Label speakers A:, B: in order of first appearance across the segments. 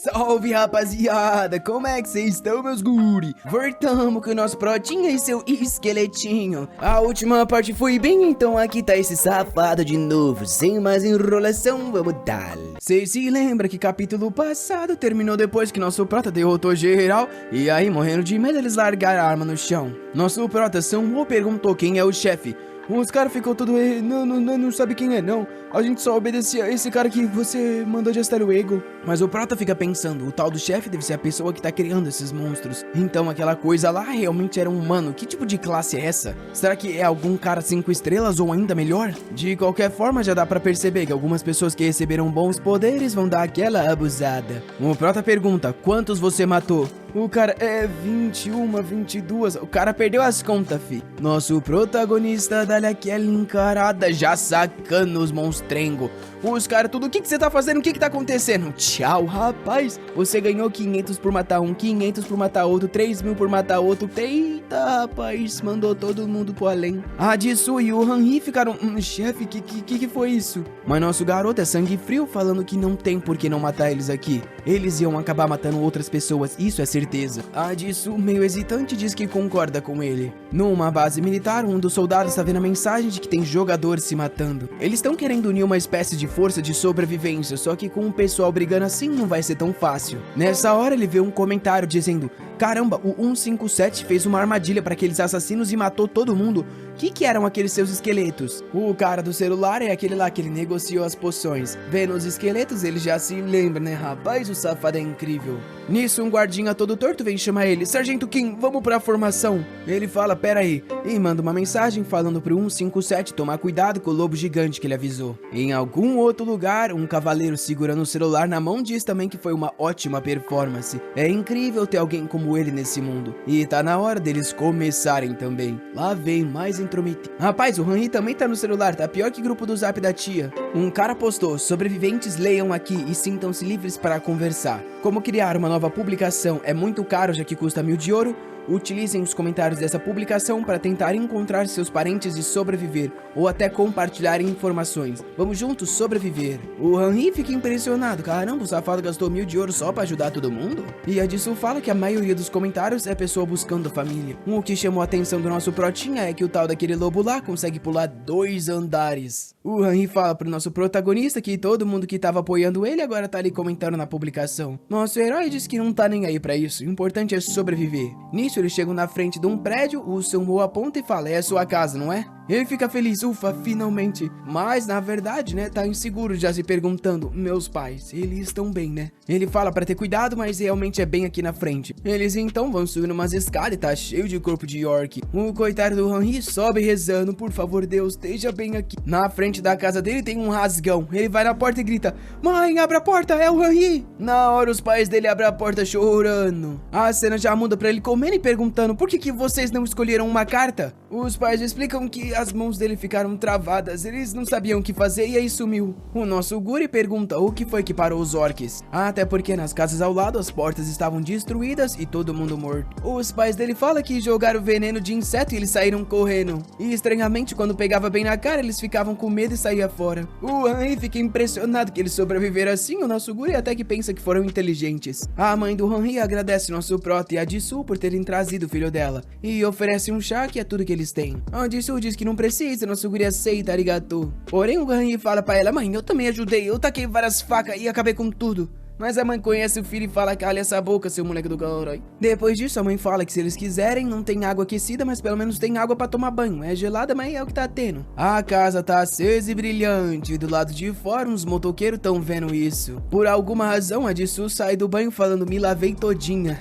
A: Salve, rapaziada, como é que vocês estão, meus guri? Voltamos com o nosso protinha e seu esqueletinho. A última parte foi bem, então aqui tá esse safado de novo. Sem mais enrolação, vamos dar. Vocês se lembram que capítulo passado terminou depois que nosso prota derrotou geral, e aí, morrendo de medo, eles largaram a arma no chão. Nosso prota Samuel perguntou quem é o chefe. Os caras ficou tudo, não sabe quem é não. A gente só obedecia a esse cara que você mandou de Astério Ego. Mas o prota fica pensando, o tal do chefe deve ser a pessoa que tá criando esses monstros. Então aquela coisa lá realmente era um humano. Que tipo de classe é essa? Será que é algum cara 5 estrelas ou ainda melhor? De qualquer forma já dá pra perceber que algumas pessoas que receberam bons poderes vão dar aquela abusada. O prota pergunta, quantos você matou? O cara é 21, 22. O cara perdeu as contas, fi. Nosso protagonista dá-lhe aquela encarada, já sacando os monstrengos. Os caras, tudo, o que você tá fazendo? O que tá acontecendo? Tchau, rapaz. Você ganhou 500 por matar um, 500 por matar outro, 3.000 por matar outro. Eita, rapaz, mandou todo mundo pro além. A Jisoo e o Hanhi ficaram, chefe, que foi isso? Mas nosso garoto é sangue frio, falando que não tem por que não matar eles aqui. Eles iam acabar matando outras pessoas, isso é certeza. A Jisoo, meio hesitante, diz que concorda com ele. Numa base militar, um dos soldados está vendo a mensagem de que tem jogadores se matando. Eles estão querendo unir uma espécie de força de sobrevivência, só que com o pessoal brigando assim não vai ser tão fácil. Nessa hora ele vê um comentário dizendo, caramba, o 157 fez uma armadilha para aqueles assassinos e matou todo mundo. Que eram aqueles seus esqueletos? O cara do celular é aquele lá que ele negociou as poções. Vendo os esqueletos ele já se lembra, né? Rapaz, o safado é incrível. Nisso um guardinha todo torto vem chamar ele. Sargento Kim, vamos pra formação. Ele fala, pera aí. E manda uma mensagem falando pro 157 tomar cuidado com o lobo gigante que ele avisou. Em algum outro lugar, um cavaleiro segurando o celular na mão diz também que foi uma ótima performance. É incrível ter alguém como ele nesse mundo. E tá na hora deles começarem também. Lá vem mais intrometido. Rapaz, o Hanhi também tá no celular, tá pior que grupo do Zap da tia. Um cara postou, sobreviventes leiam aqui e sintam-se livres para conversar. Como criar uma nova publicação é muito caro, já que custa 1000 de ouro, utilizem os comentários dessa publicação para tentar encontrar seus parentes e sobreviver, ou até compartilhar informações. Vamos juntos sobreviver. O Hanhi fica impressionado, caramba, o safado gastou 1000 de ouro só para ajudar todo mundo? E a Jisoo fala que a maioria dos comentários é pessoa buscando família. O que chamou a atenção do nosso protinha é que o tal daquele lobo lá consegue pular 2 andares. O Hanhi fala pro nosso protagonista que todo mundo que tava apoiando ele agora tá ali comentando na publicação. Nosso herói diz que não tá nem aí pra isso, o importante é sobreviver. Nisso eles chegam na frente de um prédio, o Samuel aponta e fala, é a sua casa, não é? Ele fica feliz, ufa, finalmente. Mas, na verdade, né, tá inseguro, já se perguntando, meus pais, eles estão bem, né? Ele fala pra ter cuidado, mas realmente é bem aqui na frente. Eles então vão subindo umas escadas e tá cheio de corpo de York. O coitado do Hanhi sobe rezando, por favor, Deus, esteja bem aqui. Na frente da casa dele tem um rasgão. Ele vai na porta e grita, mãe, abre a porta, é o Hanhi. Na hora os pais dele abrem a porta chorando. A cena já muda pra ele comendo e perguntando, por que vocês não escolheram uma carta? Os pais explicam que as mãos dele ficaram travadas, eles não sabiam o que fazer e aí sumiu. O nosso Guri pergunta o que foi que parou os orcs. Até porque nas casas ao lado as portas estavam destruídas e todo mundo morto. Os pais dele falam que jogaram veneno de inseto e eles saíram correndo. E estranhamente quando pegava bem na cara eles ficavam com medo e saía fora. O Hanhi fica impressionado que eles sobreviveram assim, o nosso Guri até que pensa que foram inteligentes. A mãe do Hanhi agradece nosso prota e a Jisoo por terem trazido o filho dela e oferece um chá que é tudo que eles têm. A Jisoo diz que não precisa, nosso Guri aceita, arigato. Porém o Hanhi fala pra ela, mãe, eu também ajudei, eu taquei várias facas e acabei com tudo. Mas a mãe conhece o filho e fala, calha essa boca, seu moleque do caralho. Depois disso, a mãe fala que se eles quiserem, não tem água aquecida, mas pelo menos tem água pra tomar banho. É gelada, mas é o que tá tendo. A casa tá acesa e brilhante. Do lado de fora, uns motoqueiros tão vendo isso. Por alguma razão, a Jisoo sai do banho falando, me lavei todinha.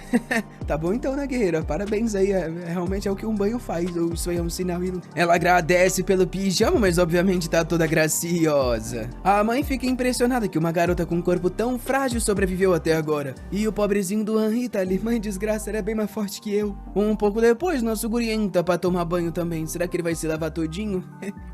A: Tá bom então, né, guerreira? Parabéns aí. Realmente é o que um banho faz. Ou isso aí é um sinal. Ela agradece pelo pijama, mas obviamente tá toda graciosa. A mãe fica impressionada que uma garota com um corpo tão frágil sobreviveu até agora. E o pobrezinho do Hanhi tá ali, mãe desgraça, ele é bem mais forte que eu. Um pouco depois, nosso Guri entra pra tomar banho também. Será que ele vai se lavar todinho?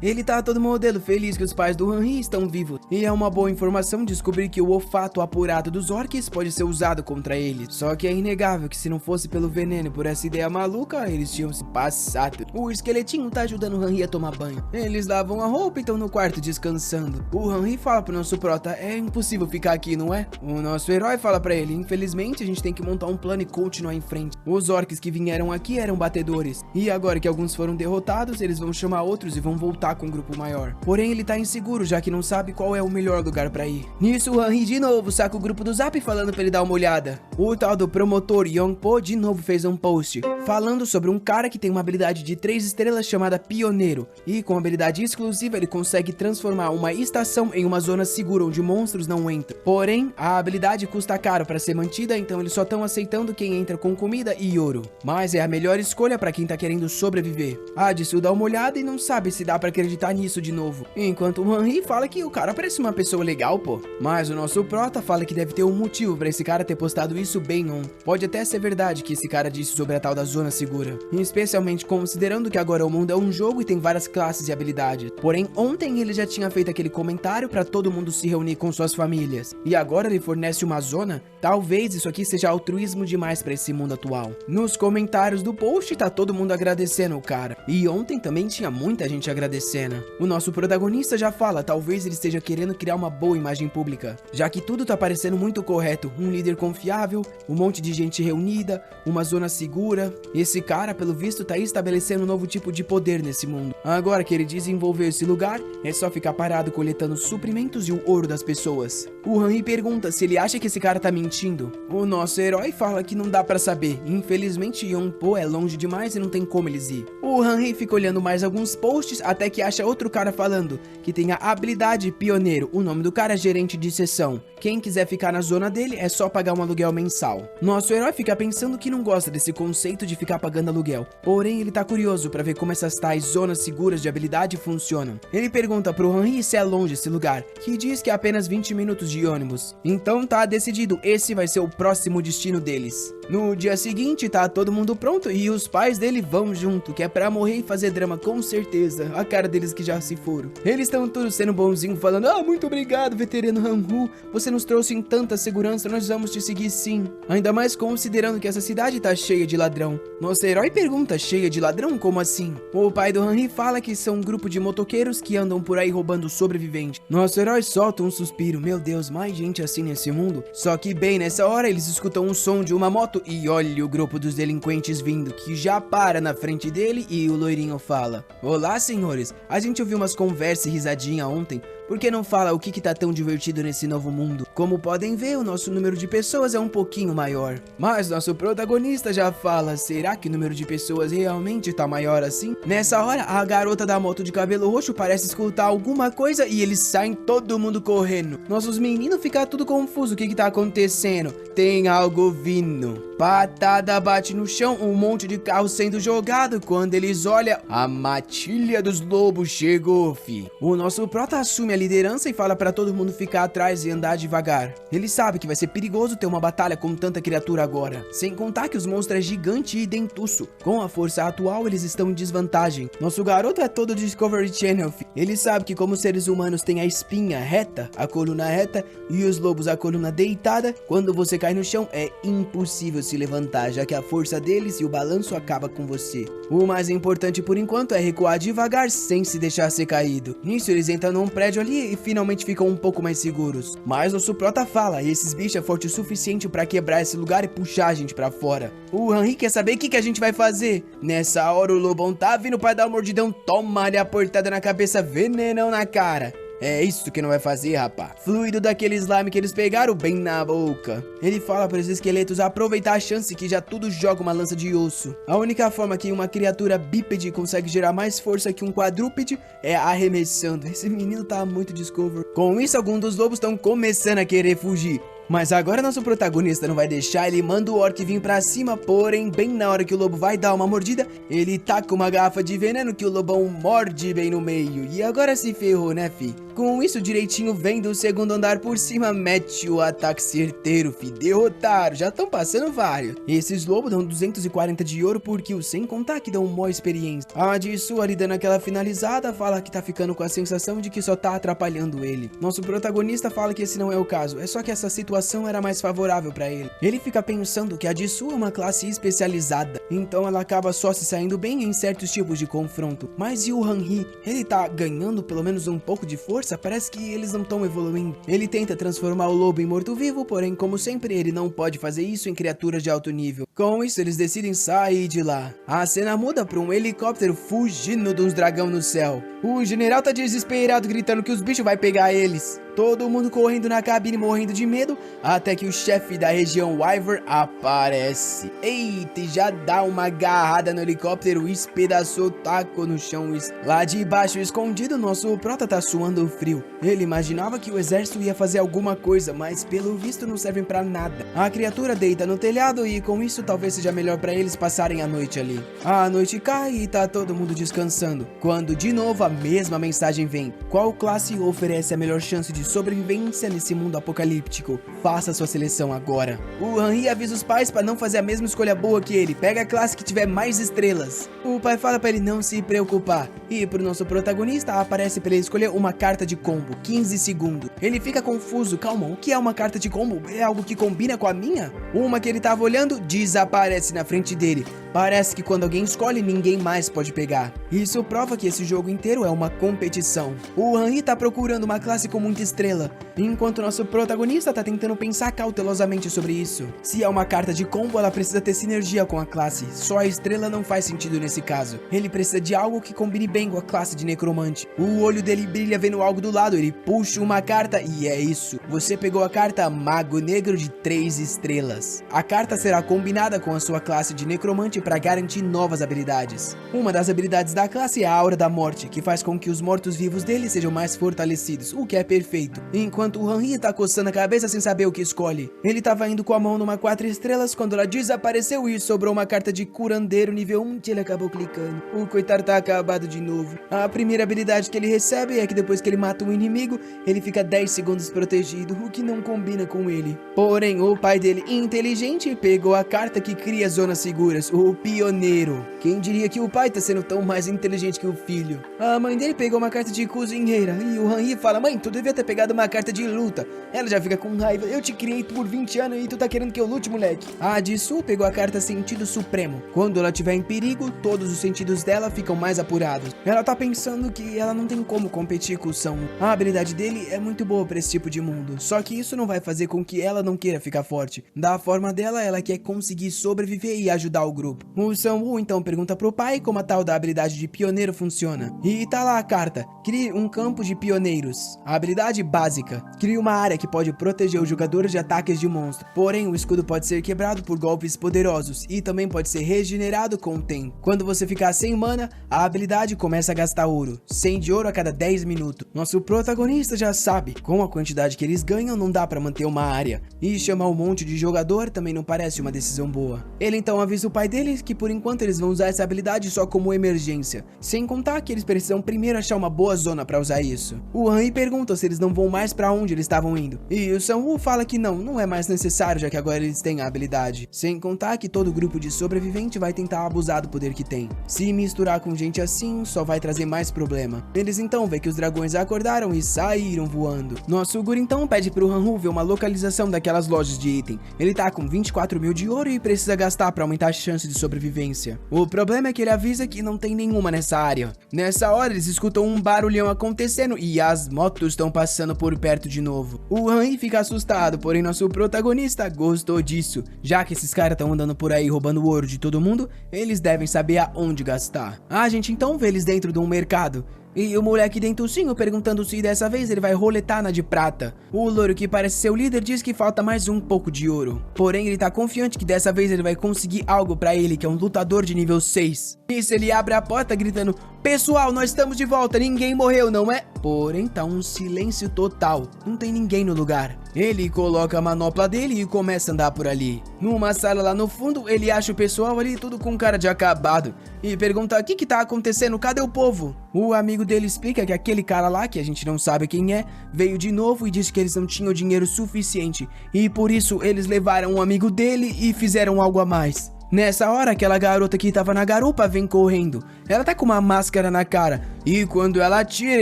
A: Ele tá todo modelo, feliz que os pais do Hanhi estão vivos. E é uma boa informação descobrir que o olfato apurado dos orcs pode ser usado contra eles. Só que é inegável que se não fosse pelo veneno e por essa ideia maluca, eles tinham se passado. O esqueletinho tá ajudando o Hanhi a tomar banho. Eles lavam a roupa e estão no quarto descansando. O Hanhi fala pro nosso prota, é impossível ficar aqui, não é? O nosso herói fala pra ele: infelizmente a gente tem que montar um plano e continuar em frente. Os orcs que vieram aqui eram batedores, e agora que alguns foram derrotados, eles vão chamar outros e vão voltar com um grupo maior. Porém, ele tá inseguro, já que não sabe qual é o melhor lugar pra ir. Nisso, o Henry de novo saca o grupo do Zap falando pra ele dar uma olhada. O tal do promotor Yongpo de novo fez um post falando sobre um cara que tem uma habilidade de 3 estrelas chamada Pioneiro, e com habilidade exclusiva ele consegue transformar uma estação em uma zona segura onde monstros não entram. Porém, a habilidade custa caro para ser mantida, então eles só estão aceitando quem entra com comida e ouro. Mas é a melhor escolha para quem tá querendo sobreviver. A Jisoo dá uma olhada e não sabe se dá para acreditar nisso de novo, enquanto o Henry fala que o cara parece uma pessoa legal, pô. Mas o nosso prota fala que deve ter um motivo para esse cara ter postado isso bem on. Pode até ser verdade que esse cara disse sobre a tal da zona segura, especialmente considerando que agora o mundo é um jogo e tem várias classes e habilidades. Porém, ontem ele já tinha feito aquele comentário para todo mundo se reunir com suas famílias, e agora ele fornece uma zona? Talvez isso aqui seja altruísmo demais para esse mundo atual. Nos comentários do post tá todo mundo agradecendo o cara, e ontem também tinha muita gente agradecendo. O nosso protagonista já fala, talvez ele esteja querendo criar uma boa imagem pública, já que tudo tá parecendo muito correto, um líder confiável, um monte de gente reunida, uma zona segura. Esse cara, pelo visto, tá estabelecendo um novo tipo de poder nesse mundo. Agora que ele desenvolveu esse lugar, é só ficar parado coletando suprimentos e o ouro das pessoas. O Henry pergunta se ele acha que esse cara tá mentindo. O nosso herói fala que não dá pra saber, infelizmente Yongpo é longe demais e não tem como eles ir. O Henry fica olhando mais alguns posts até que acha outro cara falando que tem a habilidade Pioneiro. O nome do cara é gerente de seção. Quem quiser ficar na zona dele é só pagar um aluguel mensal. Nosso herói fica pensando que não gosta desse conceito de ficar pagando aluguel, porém ele tá curioso pra ver como essas tais zonas seguras de habilidade funcionam. Ele pergunta pro Henry se é longe esse lugar, que diz que é apenas 20 minutos de ônibus. Então tá decidido, esse vai ser o próximo destino deles. No dia seguinte tá todo mundo pronto e os pais dele vão junto, que é pra morrer e fazer drama com certeza, a cara deles que já se foram. Eles estão todos sendo bonzinho falando: ah, muito obrigado veterano Hanhu, você nos trouxe em tanta segurança, nós vamos te seguir sim. Ainda mais considerando que essa cidade tá cheia de ladrão. Nosso herói pergunta: cheia de ladrão? Como assim? O pai do Henry fala que são um grupo de motoqueiros que andam por aí roubando sobreviventes. Nosso herói solta um suspiro: meu Deus, mais gente assim nesse mundo? Só que bem nessa hora eles escutam um som de uma moto e olha o grupo dos delinquentes vindo, que já para na frente dele e o loirinho fala: olá senhores, a gente ouviu umas conversas e risadinha ontem, por que não fala o que tá tão divertido nesse novo mundo? Como podem ver, o nosso número de pessoas é um pouquinho maior. Mas nosso protagonista já fala: será que o número de pessoas realmente tá maior assim? Nessa hora, a garota da moto de cabelo roxo parece escutar alguma coisa e eles saem todo mundo correndo. Nossos meninos ficam tudo confuso, o que tá acontecendo? Tem algo vindo. Patada bate no chão, um monte de carro sendo jogado. Quando eles olham, a matilha dos lobos chegou, fi. O nosso prota assume a liderança e fala pra todo mundo ficar atrás e andar devagar. Ele sabe que vai ser perigoso ter uma batalha com tanta criatura agora, sem contar que os monstros é gigante e dentuço. Com a força atual, eles estão em desvantagem. Nosso garoto é todo Discovery Channel, fi. Ele sabe que como seres humanos tem a espinha reta, a coluna reta, e os lobos a coluna deitada, quando você cai no chão é impossível se levantar, já que a força deles e o balanço acaba com você. O mais importante por enquanto é recuar devagar sem se deixar ser caído. Nisso eles entram num prédio ali e finalmente ficam um pouco mais seguros. Mas nosso prota fala: esses bichos é forte o suficiente pra quebrar esse lugar e puxar a gente pra fora. O Henry quer saber o que a gente vai fazer. Nessa hora o lobão tá vindo pra dar um mordidão, toma-lhe a portada na cabeça, venenão na cara. É isso que não vai fazer, rapá. Fluido daquele slime que eles pegaram bem na boca. Ele fala para os esqueletos aproveitar a chance que já tudo joga uma lança de osso. A única forma que uma criatura bípede consegue gerar mais força que um quadrúpede é arremessando. Esse menino tá muito Discover. Com isso, alguns dos lobos estão começando a querer fugir. Mas agora nosso protagonista não vai deixar, ele manda o orc vir pra cima, porém bem na hora que o lobo vai dar uma mordida, ele taca uma garrafa de veneno que o lobão morde bem no meio. E agora se ferrou, né, fi? Com isso direitinho vem do segundo andar por cima, mete o ataque certeiro, fi. Derrotaram, já estão passando vários. Esses lobos dão 240 de ouro por kill, sem contar que dão uma experiência. A Jisoo ali dando aquela finalizada, fala que tá ficando com a sensação de que só tá atrapalhando ele. Nosso protagonista fala que esse não é o caso, é só que essa situação era mais favorável pra ele. Ele fica pensando que a Jisoo é uma classe especializada, então ela acaba só se saindo bem em certos tipos de confronto. Mas e o Henry? Ele tá ganhando pelo menos um pouco de força? força, parece que eles não estão evoluindo. Ele tenta transformar o lobo em morto-vivo, porém, como sempre, ele não pode fazer isso em criaturas de alto nível. Com isso, eles decidem sair de lá. A cena muda para um helicóptero fugindo de uns dragão no céu. O general tá desesperado, gritando que os bichos vai pegar eles. Todo mundo correndo na cabine, morrendo de medo, até que o chefe da região Wyvern aparece. Eita, e já dá uma agarrada no helicóptero, espedaçou, tacou no chão. Lá de baixo, escondido, nosso prota tá suando frio. Ele imaginava que o exército ia fazer alguma coisa, mas pelo visto não servem pra nada. A criatura deita no telhado e com isso talvez seja melhor pra eles passarem a noite ali. A noite cai e tá todo mundo descansando, quando de novo a mesma mensagem vem. Qual classe oferece a melhor chance de sobrevivência nesse mundo apocalíptico? Faça sua seleção agora. O Henry avisa os pais para não fazer a mesma escolha boa que ele. Pega a classe que tiver mais estrelas. O pai fala para ele não se preocupar. E pro nosso protagonista aparece para ele escolher uma carta de combo, 15 segundos. Ele fica confuso. Calma, o que é uma carta de combo? É algo que combina com a minha? Uma que ele tava olhando desaparece na frente dele. Parece que quando alguém escolhe, ninguém mais pode pegar. Isso prova que esse jogo inteiro é uma competição. O Henry tá procurando uma classe com muita estrela, enquanto nosso protagonista tá tentando pensar cautelosamente sobre isso. Se é uma carta de combo, ela precisa ter sinergia com a classe. Só a estrela não faz sentido nesse caso. Ele precisa de algo que combine bem com a classe de necromante. O olho dele brilha vendo algo do lado, ele puxa uma carta e é isso. Você pegou a carta Mago Negro de 3 estrelas. A carta será combinada com a sua classe de necromante para garantir novas habilidades. Uma das habilidades da classe é a Aura da Morte, que faz com que os mortos-vivos dele sejam mais fortalecidos, o que é perfeito. Enquanto o Henry tá coçando a cabeça sem saber o que escolhe. Ele tava indo com a mão numa 4 estrelas quando ela desapareceu e sobrou uma carta de curandeiro nível 1 que ele acabou clicando. O coitado tá acabado de novo. A primeira habilidade que ele recebe é que depois que ele mata um inimigo, ele fica 10 segundos protegido, o que não combina com ele. Porém, o pai dele, inteligente, pegou a carta que cria zonas seguras, o Pioneiro. Quem diria que o pai tá sendo tão mais inteligente que o filho? A mãe dele pegou uma carta de cozinheira e o Henry fala: mãe, tu devia ter pegado uma carta de luta. Ela já fica com raiva. Eu te criei por 20 anos e tu tá querendo que eu lute, moleque. A Jisoo pegou a carta Sentido Supremo. Quando ela estiver em perigo, todos os sentidos dela ficam mais apurados. Ela tá pensando que ela não tem como competir com o Sang. A habilidade dele é muito boa pra esse tipo de mundo, só que isso não vai fazer com que ela não queira ficar forte. Da forma dela, ela quer conseguir sobreviver e ajudar o grupo. O Sang-woo então pergunta pro pai como a tal da habilidade de pioneiro funciona. E tá lá a carta: crie um campo de pioneiros. A habilidade básica: crie uma área que pode proteger os jogadores de ataques de monstro. Porém, o escudo pode ser quebrado por golpes poderosos e também pode ser regenerado com o tempo. Quando você ficar sem mana, a habilidade começa a gastar ouro, 100 de ouro a cada 10 minutos. Nosso protagonista já sabe, com a quantidade que eles ganham não dá pra manter uma área, e chamar um monte de jogador também não parece uma decisão boa. Ele então avisa o pai deles que por enquanto eles vão usar essa habilidade só como emergência, sem contar que eles precisam primeiro achar uma boa zona pra usar isso. O Henry pergunta se eles não vão mais pra onde eles estavam indo, e o Sang-woo fala que não é mais necessário, já que agora eles têm a habilidade. Sem contar que todo grupo de sobrevivente vai tentar abusar do poder que tem. Se misturar com gente assim, só vai trazer mais problema. Eles então vê que os dragões acordaram e saíram voando. Nosso guri então pede pro Han-woo ver uma localização daquelas lojas de item. Ele tá com 24 mil de ouro e precisa gastar pra aumentar a chance de sobrevivência. O problema é que ele avisa que não tem nenhuma nessa área. Nessa hora eles escutam um barulhão acontecendo e as motos estão passando por perto de novo. O Henry fica assustado, porém nosso protagonista gostou disso. Já que esses caras estão andando por aí roubando o ouro de todo mundo, eles devem saber aonde gastar. A gente então vê eles dentro de um mercado. E o moleque dentucinho perguntando se dessa vez ele vai roletar na de prata. O louro que parece ser o líder diz que falta mais um pouco de ouro. Porém ele tá confiante que dessa vez ele vai conseguir algo pra ele, que é um lutador de nível 6. Nisso ele abre a porta gritando: pessoal, nós estamos de volta, ninguém morreu, não é? Porém tá um silêncio total, não tem ninguém no lugar. Ele coloca a manopla dele e começa a andar por ali. Numa sala lá no fundo, ele acha o pessoal ali tudo com cara de acabado e pergunta: o que tá acontecendo, cadê o povo? O amigo dele explica que aquele cara lá, que a gente não sabe quem é, veio de novo e disse que eles não tinham dinheiro suficiente e por isso eles levaram um amigo dele e fizeram algo a mais. Nessa hora, aquela garota que tava na garupa vem correndo. Ela tá com uma máscara na cara e quando ela atira,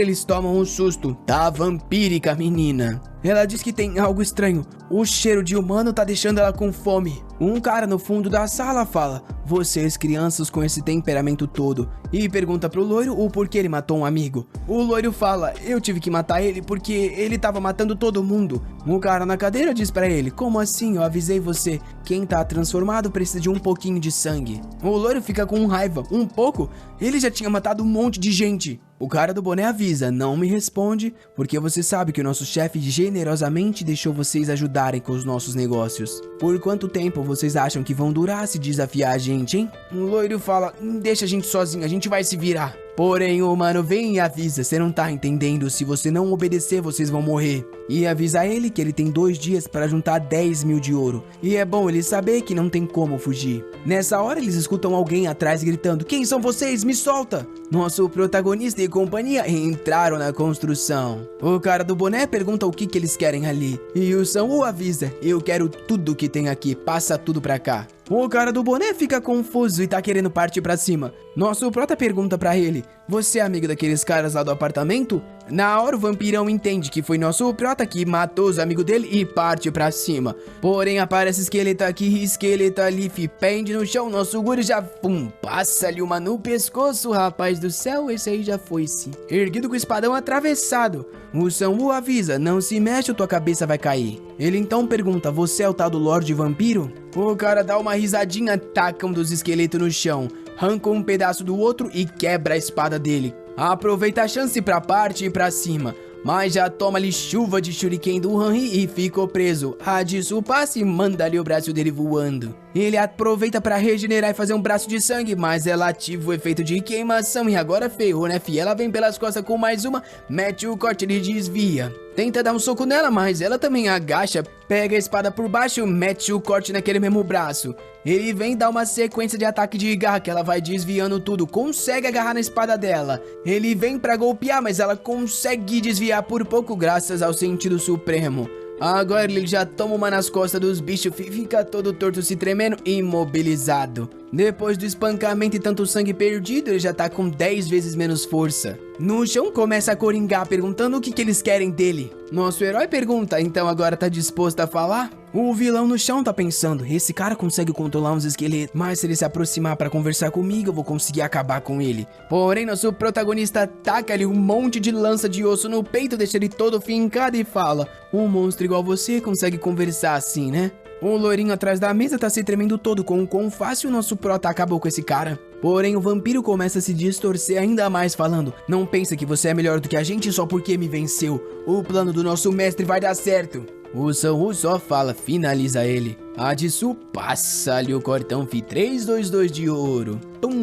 A: eles tomam um susto. Tá vampírica a menina. Ela diz que tem algo estranho. O cheiro de humano tá deixando ela com fome. Um cara no fundo da sala fala: vocês crianças com esse temperamento todo, e pergunta pro loiro o porquê ele matou um amigo. O loiro fala, eu tive que matar ele porque ele tava matando todo mundo. O cara na cadeira diz pra ele, como assim? Eu avisei você, quem tá transformado precisa de um pouquinho de sangue. O loiro fica com raiva, um pouco? Ele já tinha matado um monte de gente. O cara do boné avisa, não me responde, porque você sabe que o nosso chefe generosamente deixou vocês ajudarem com os nossos negócios. Por quanto tempo vocês acham que vão durar se desafiar a gente, hein? O loiro fala, deixa a gente sozinho, a gente vai se virar. Porém, o mano vem e avisa, você não tá entendendo, se você não obedecer, vocês vão morrer. E avisa ele que ele tem 2 dias para juntar 10 mil de ouro. E é bom ele saber que não tem como fugir. Nessa hora, eles escutam alguém atrás gritando, quem são vocês? Me solta! Nosso protagonista e companhia entraram na construção. O cara do boné pergunta o que eles querem ali. E o Sam-woo avisa, eu quero tudo que tem aqui, passa tudo pra cá. O cara do boné fica confuso e tá querendo partir pra cima. Nosso prota pergunta pra ele, você é amigo daqueles caras lá do apartamento? Na hora o vampirão entende que foi nosso prota que matou os amigos dele e parte pra cima. Porém aparece esqueleto aqui, esqueleto ali, pende no chão, nosso guri já passa-lhe uma no pescoço, rapaz do céu, esse aí já foi-se. Erguido com o espadão atravessado. O Sam-woo avisa, não se mexe ou tua cabeça vai cair. Ele então pergunta, você é o tal do Lorde Vampiro? O cara dá uma risadinha, taca um dos esqueletos no chão, arranca um pedaço do outro e quebra a espada dele. Aproveita a chance pra parte e pra cima, mas já toma-lhe chuva de shuriken do Hanri e ficou preso. A Jisoo passa e manda-lhe o braço dele voando. Ele aproveita pra regenerar e fazer um braço de sangue, mas ela ativa o efeito de queimação e agora ferrou, né, fi? Ela vem pelas costas com mais uma, mete o corte e desvia. Tenta dar um soco nela, mas ela também agacha, pega a espada por baixo, mete o corte naquele mesmo braço. Ele vem dar uma sequência de ataque de garra que ela vai desviando tudo, consegue agarrar na espada dela. Ele vem pra golpear, mas ela consegue desviar por pouco graças ao sentido supremo. Agora ele já toma uma nas costas dos bichos, fica todo torto se tremendo e imobilizado. Depois do espancamento e tanto sangue perdido, ele já tá com 10 vezes menos força. No chão começa a coringar perguntando o que eles querem dele. Nosso herói pergunta, então agora tá disposto a falar? O vilão no chão tá pensando, esse cara consegue controlar uns esqueletos, mas se ele se aproximar pra conversar comigo, eu vou conseguir acabar com ele. Porém, nosso protagonista taca-lhe um monte de lança de osso no peito, deixa ele todo fincado e fala, um monstro igual você consegue conversar assim, né? O loirinho atrás da mesa tá se tremendo todo com o quão fácil o nosso prota acabou com esse cara. Porém, o vampiro começa a se distorcer ainda mais falando, não pensa que você é melhor do que a gente só porque me venceu. O plano do nosso mestre vai dar certo. O Sam-woo só fala, finaliza ele. A Jisoo passa-lhe o cortão, 322 de ouro.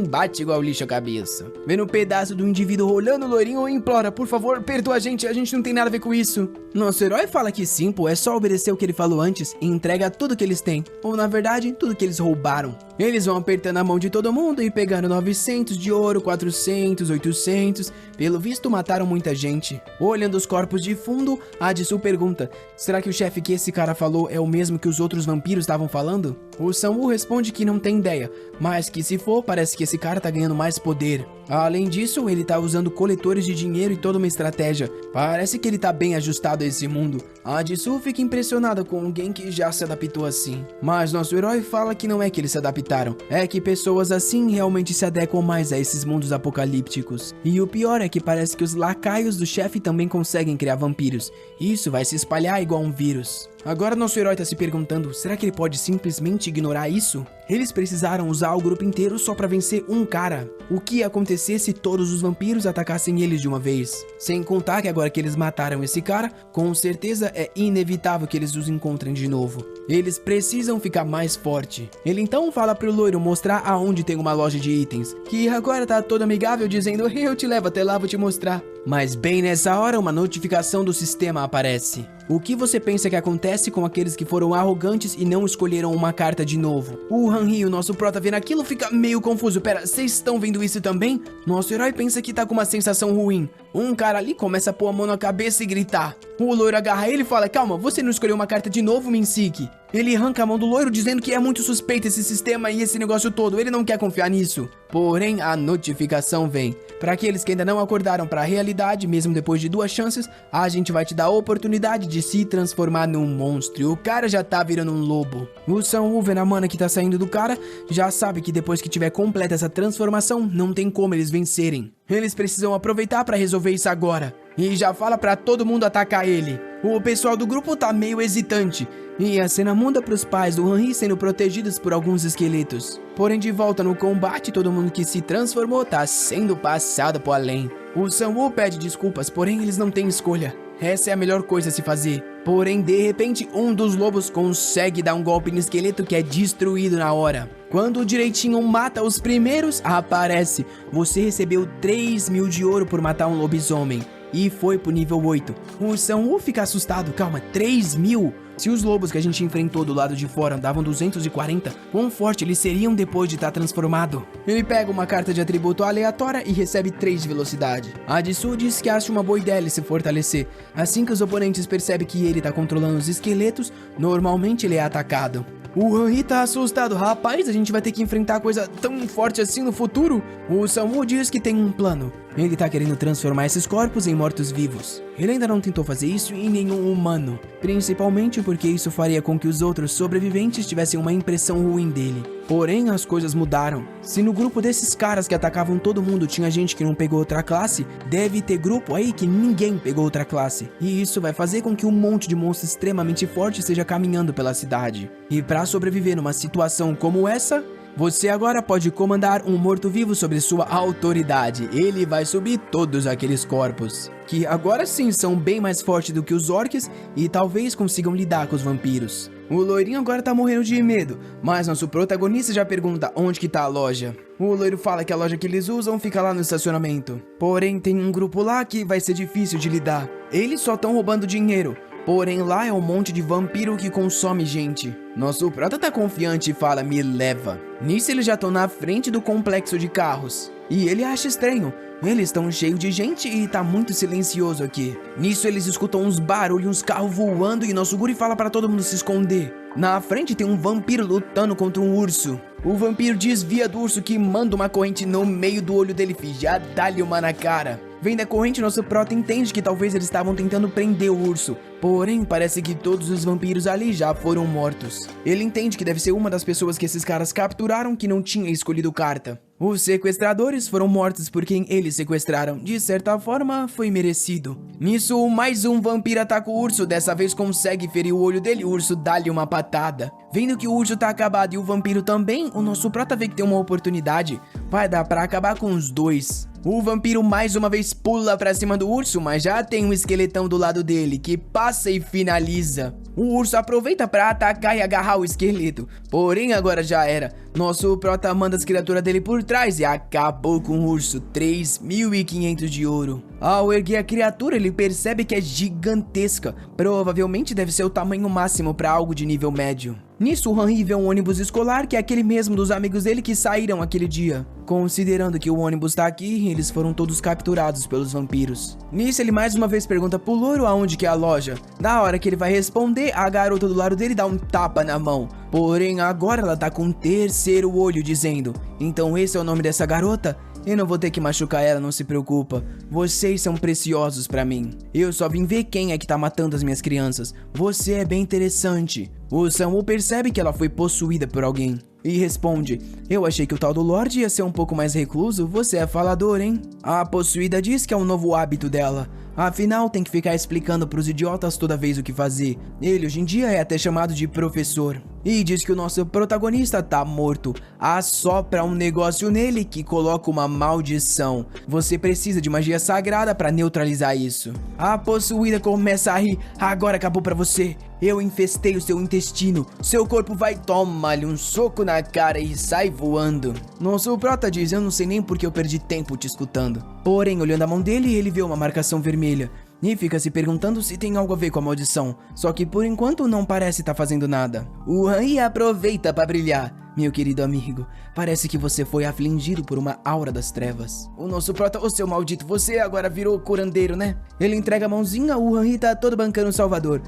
A: Bate igual lixo a cabeça. Vendo um pedaço do indivíduo rolando, o loirinho implora, por favor, perdoa a gente não tem nada a ver com isso. Nosso herói fala que sim, pô, é só obedecer o que ele falou antes e entrega tudo que eles têm. Ou na verdade, tudo que eles roubaram. Eles vão apertando a mão de todo mundo e pegando 900 de ouro, 400, 800. Pelo visto, mataram muita gente. Olhando os corpos de fundo, a Jisoo pergunta, será que o chefe que esse cara falou é o mesmo que os outros vampiros estavam falando? O Sam-woo responde que não tem ideia, mas que se for, parece que esse cara tá ganhando mais poder. Além disso, ele tá usando coletores de dinheiro e toda uma estratégia. Parece que ele tá bem ajustado a esse mundo. A Jisoo fica impressionada com alguém que já se adaptou assim. Mas nosso herói fala que não é que eles se adaptaram, é que pessoas assim realmente se adequam mais a esses mundos apocalípticos. E o pior é que parece que os lacaios do chefe também conseguem criar vampiros. Isso vai se espalhar igual um vírus. Agora nosso herói tá se perguntando, será que ele pode simplesmente ignorar isso? Eles precisaram usar o grupo inteiro só pra vencer um cara. O que ia acontecer se todos os vampiros atacassem eles de uma vez? Sem contar que agora que eles mataram esse cara, com certeza é inevitável que eles os encontrem de novo. Eles precisam ficar mais forte. Ele então fala pro loiro mostrar aonde tem uma loja de itens, que agora tá todo amigável dizendo, eu te levo até lá, vou te mostrar. Mas bem nessa hora uma notificação do sistema aparece. O que você pensa que acontece com aqueles que foram arrogantes e não escolheram uma carta de novo? O Hanri, o nosso prota, vendo aquilo fica meio confuso. Pera, vocês estão vendo isso também? Nosso herói pensa que tá com uma sensação ruim. Um cara ali começa a pôr a mão na cabeça e gritar. O loiro agarra ele e fala, calma, você não escolheu uma carta de novo, Minsiki? Ele arranca a mão do loiro dizendo que é muito suspeito esse sistema e esse negócio todo, ele não quer confiar nisso. Porém, a notificação vem. Para aqueles que ainda não acordaram para a realidade, mesmo depois de 2 chances, a gente vai te dar a oportunidade de se transformar num monstro. E o cara já tá virando um lobo. O Sun-Woo vendo a mana que tá saindo do cara, já sabe que depois que tiver completa essa transformação, não tem como eles vencerem. Eles precisam aproveitar para resolver isso agora. E já fala pra todo mundo atacar ele. O pessoal do grupo tá meio hesitante. E a cena muda pros pais do Han-Hee sendo protegidos por alguns esqueletos. Porém, de volta no combate, todo mundo que se transformou tá sendo passado pro além. O Sun-Woo pede desculpas, porém eles não têm escolha. Essa é a melhor coisa a se fazer. Porém, de repente, um dos lobos consegue dar um golpe no esqueleto que é destruído na hora. Quando o direitinho mata os primeiros, aparece: você recebeu 3.000 de ouro por matar um lobisomem. E foi pro nível 8. O Sun-Woo fica assustado. Calma, 3.000? Se os lobos que a gente enfrentou do lado de fora davam 240, quão forte eles seriam depois de estar transformado? Ele pega uma carta de atributo aleatória e recebe 3 de velocidade. A Jisoo diz que acha uma boa ideia ele se fortalecer. Assim que os oponentes percebem que ele tá controlando os esqueletos, normalmente ele é atacado. O Han-Hee tá assustado. Rapaz, a gente vai ter que enfrentar coisa tão forte assim no futuro? O Sun-Woo diz que tem um plano. Ele tá querendo transformar esses corpos em mortos-vivos. Ele ainda não tentou fazer isso em nenhum humano, principalmente porque isso faria com que os outros sobreviventes tivessem uma impressão ruim dele. Porém, as coisas mudaram. Se no grupo desses caras que atacavam todo mundo tinha gente que não pegou outra classe, deve ter grupo aí que ninguém pegou outra classe. E isso vai fazer com que um monte de monstro extremamente forte esteja caminhando pela cidade. E para sobreviver numa situação como essa, você agora pode comandar um morto-vivo sobre sua autoridade. Ele vai subir todos aqueles corpos, que agora sim são bem mais fortes do que os orcs e talvez consigam lidar com os vampiros. O loirinho agora tá morrendo de medo, mas nosso protagonista já pergunta onde que tá a loja. O loiro fala que a loja que eles usam fica lá no estacionamento. Porém, tem um grupo lá que vai ser difícil de lidar. Eles só estão roubando dinheiro. Porém, lá é um monte de vampiro que consome gente. Nosso prota tá confiante e fala: me leva. Nisso eles já estão na frente do complexo de carros. E ele acha estranho. Eles estão cheios de gente e tá muito silencioso aqui. Nisso eles escutam uns barulhos, uns carros voando e nosso guri fala para todo mundo se esconder. Na frente tem um vampiro lutando contra um urso. O vampiro desvia do urso que manda uma corrente no meio do olho dele e já dá-lhe uma na cara. Vendo a corrente, nosso prota entende que talvez eles estavam tentando prender o urso. Porém, parece que todos os vampiros ali já foram mortos. Ele entende que deve ser uma das pessoas que esses caras capturaram que não tinha escolhido carta. Os sequestradores foram mortos por quem eles sequestraram. De certa forma, foi merecido. Nisso, mais um vampiro ataca o urso. Dessa vez consegue ferir o olho dele. O urso dá-lhe uma patada. Vendo que o urso tá acabado e o vampiro também, o nosso prota vê que tem uma oportunidade. Vai dar pra acabar com os dois. O vampiro mais uma vez pula pra cima do urso, mas já tem um esqueletão do lado dele, que passa e finaliza. O urso aproveita pra atacar e agarrar o esqueleto, porém agora já era. Nosso prota manda as criaturas dele por trás e acabou com o urso. 3.500 de ouro. Ao erguer a criatura, ele percebe que é gigantesca. Provavelmente deve ser o tamanho máximo para algo de nível médio. Nisso, o Han-Hee vê um ônibus escolar que é aquele mesmo dos amigos dele que saíram aquele dia. Considerando que o ônibus tá aqui, eles foram todos capturados pelos vampiros. Nisso, ele mais uma vez pergunta pro loiro aonde que é a loja. Na hora que ele vai responder, a garota do lado dele dá um tapa na mão. Porém, agora ela tá com um terceiro olho, dizendo: então esse é o nome dessa garota? Eu não vou ter que machucar ela, não se preocupa. Vocês são preciosos pra mim. Eu só vim ver quem é que tá matando as minhas crianças. Você é bem interessante. O Sun-Woo percebe que ela foi possuída por alguém e responde: eu achei que o tal do Lorde ia ser um pouco mais recluso. Você é falador, hein? A possuída diz que é um novo hábito dela. Afinal, tem que ficar explicando pros idiotas toda vez o que fazer. Ele hoje em dia é até chamado de professor. E diz que o nosso protagonista tá morto. Assopra um negócio nele que coloca uma maldição. Você precisa de magia sagrada pra neutralizar isso. A possuída começa a rir. Agora acabou pra você. Eu infestei o seu intestino. Seu corpo vai tomar-lhe um soco na cara e sai voando. Nosso prota diz: eu não sei nem porque eu perdi tempo te escutando. Porém, olhando a mão dele, ele vê uma marcação vermelha. E fica se perguntando se tem algo a ver com a maldição. Só que por enquanto não parece estar fazendo nada. O Han-Hee aproveita para brilhar. Meu querido amigo, parece que você foi afligido por uma aura das trevas. O nosso prota, ô seu maldito, você agora virou curandeiro, né? Ele entrega a mãozinha, o Henry tá todo bancando o Salvador.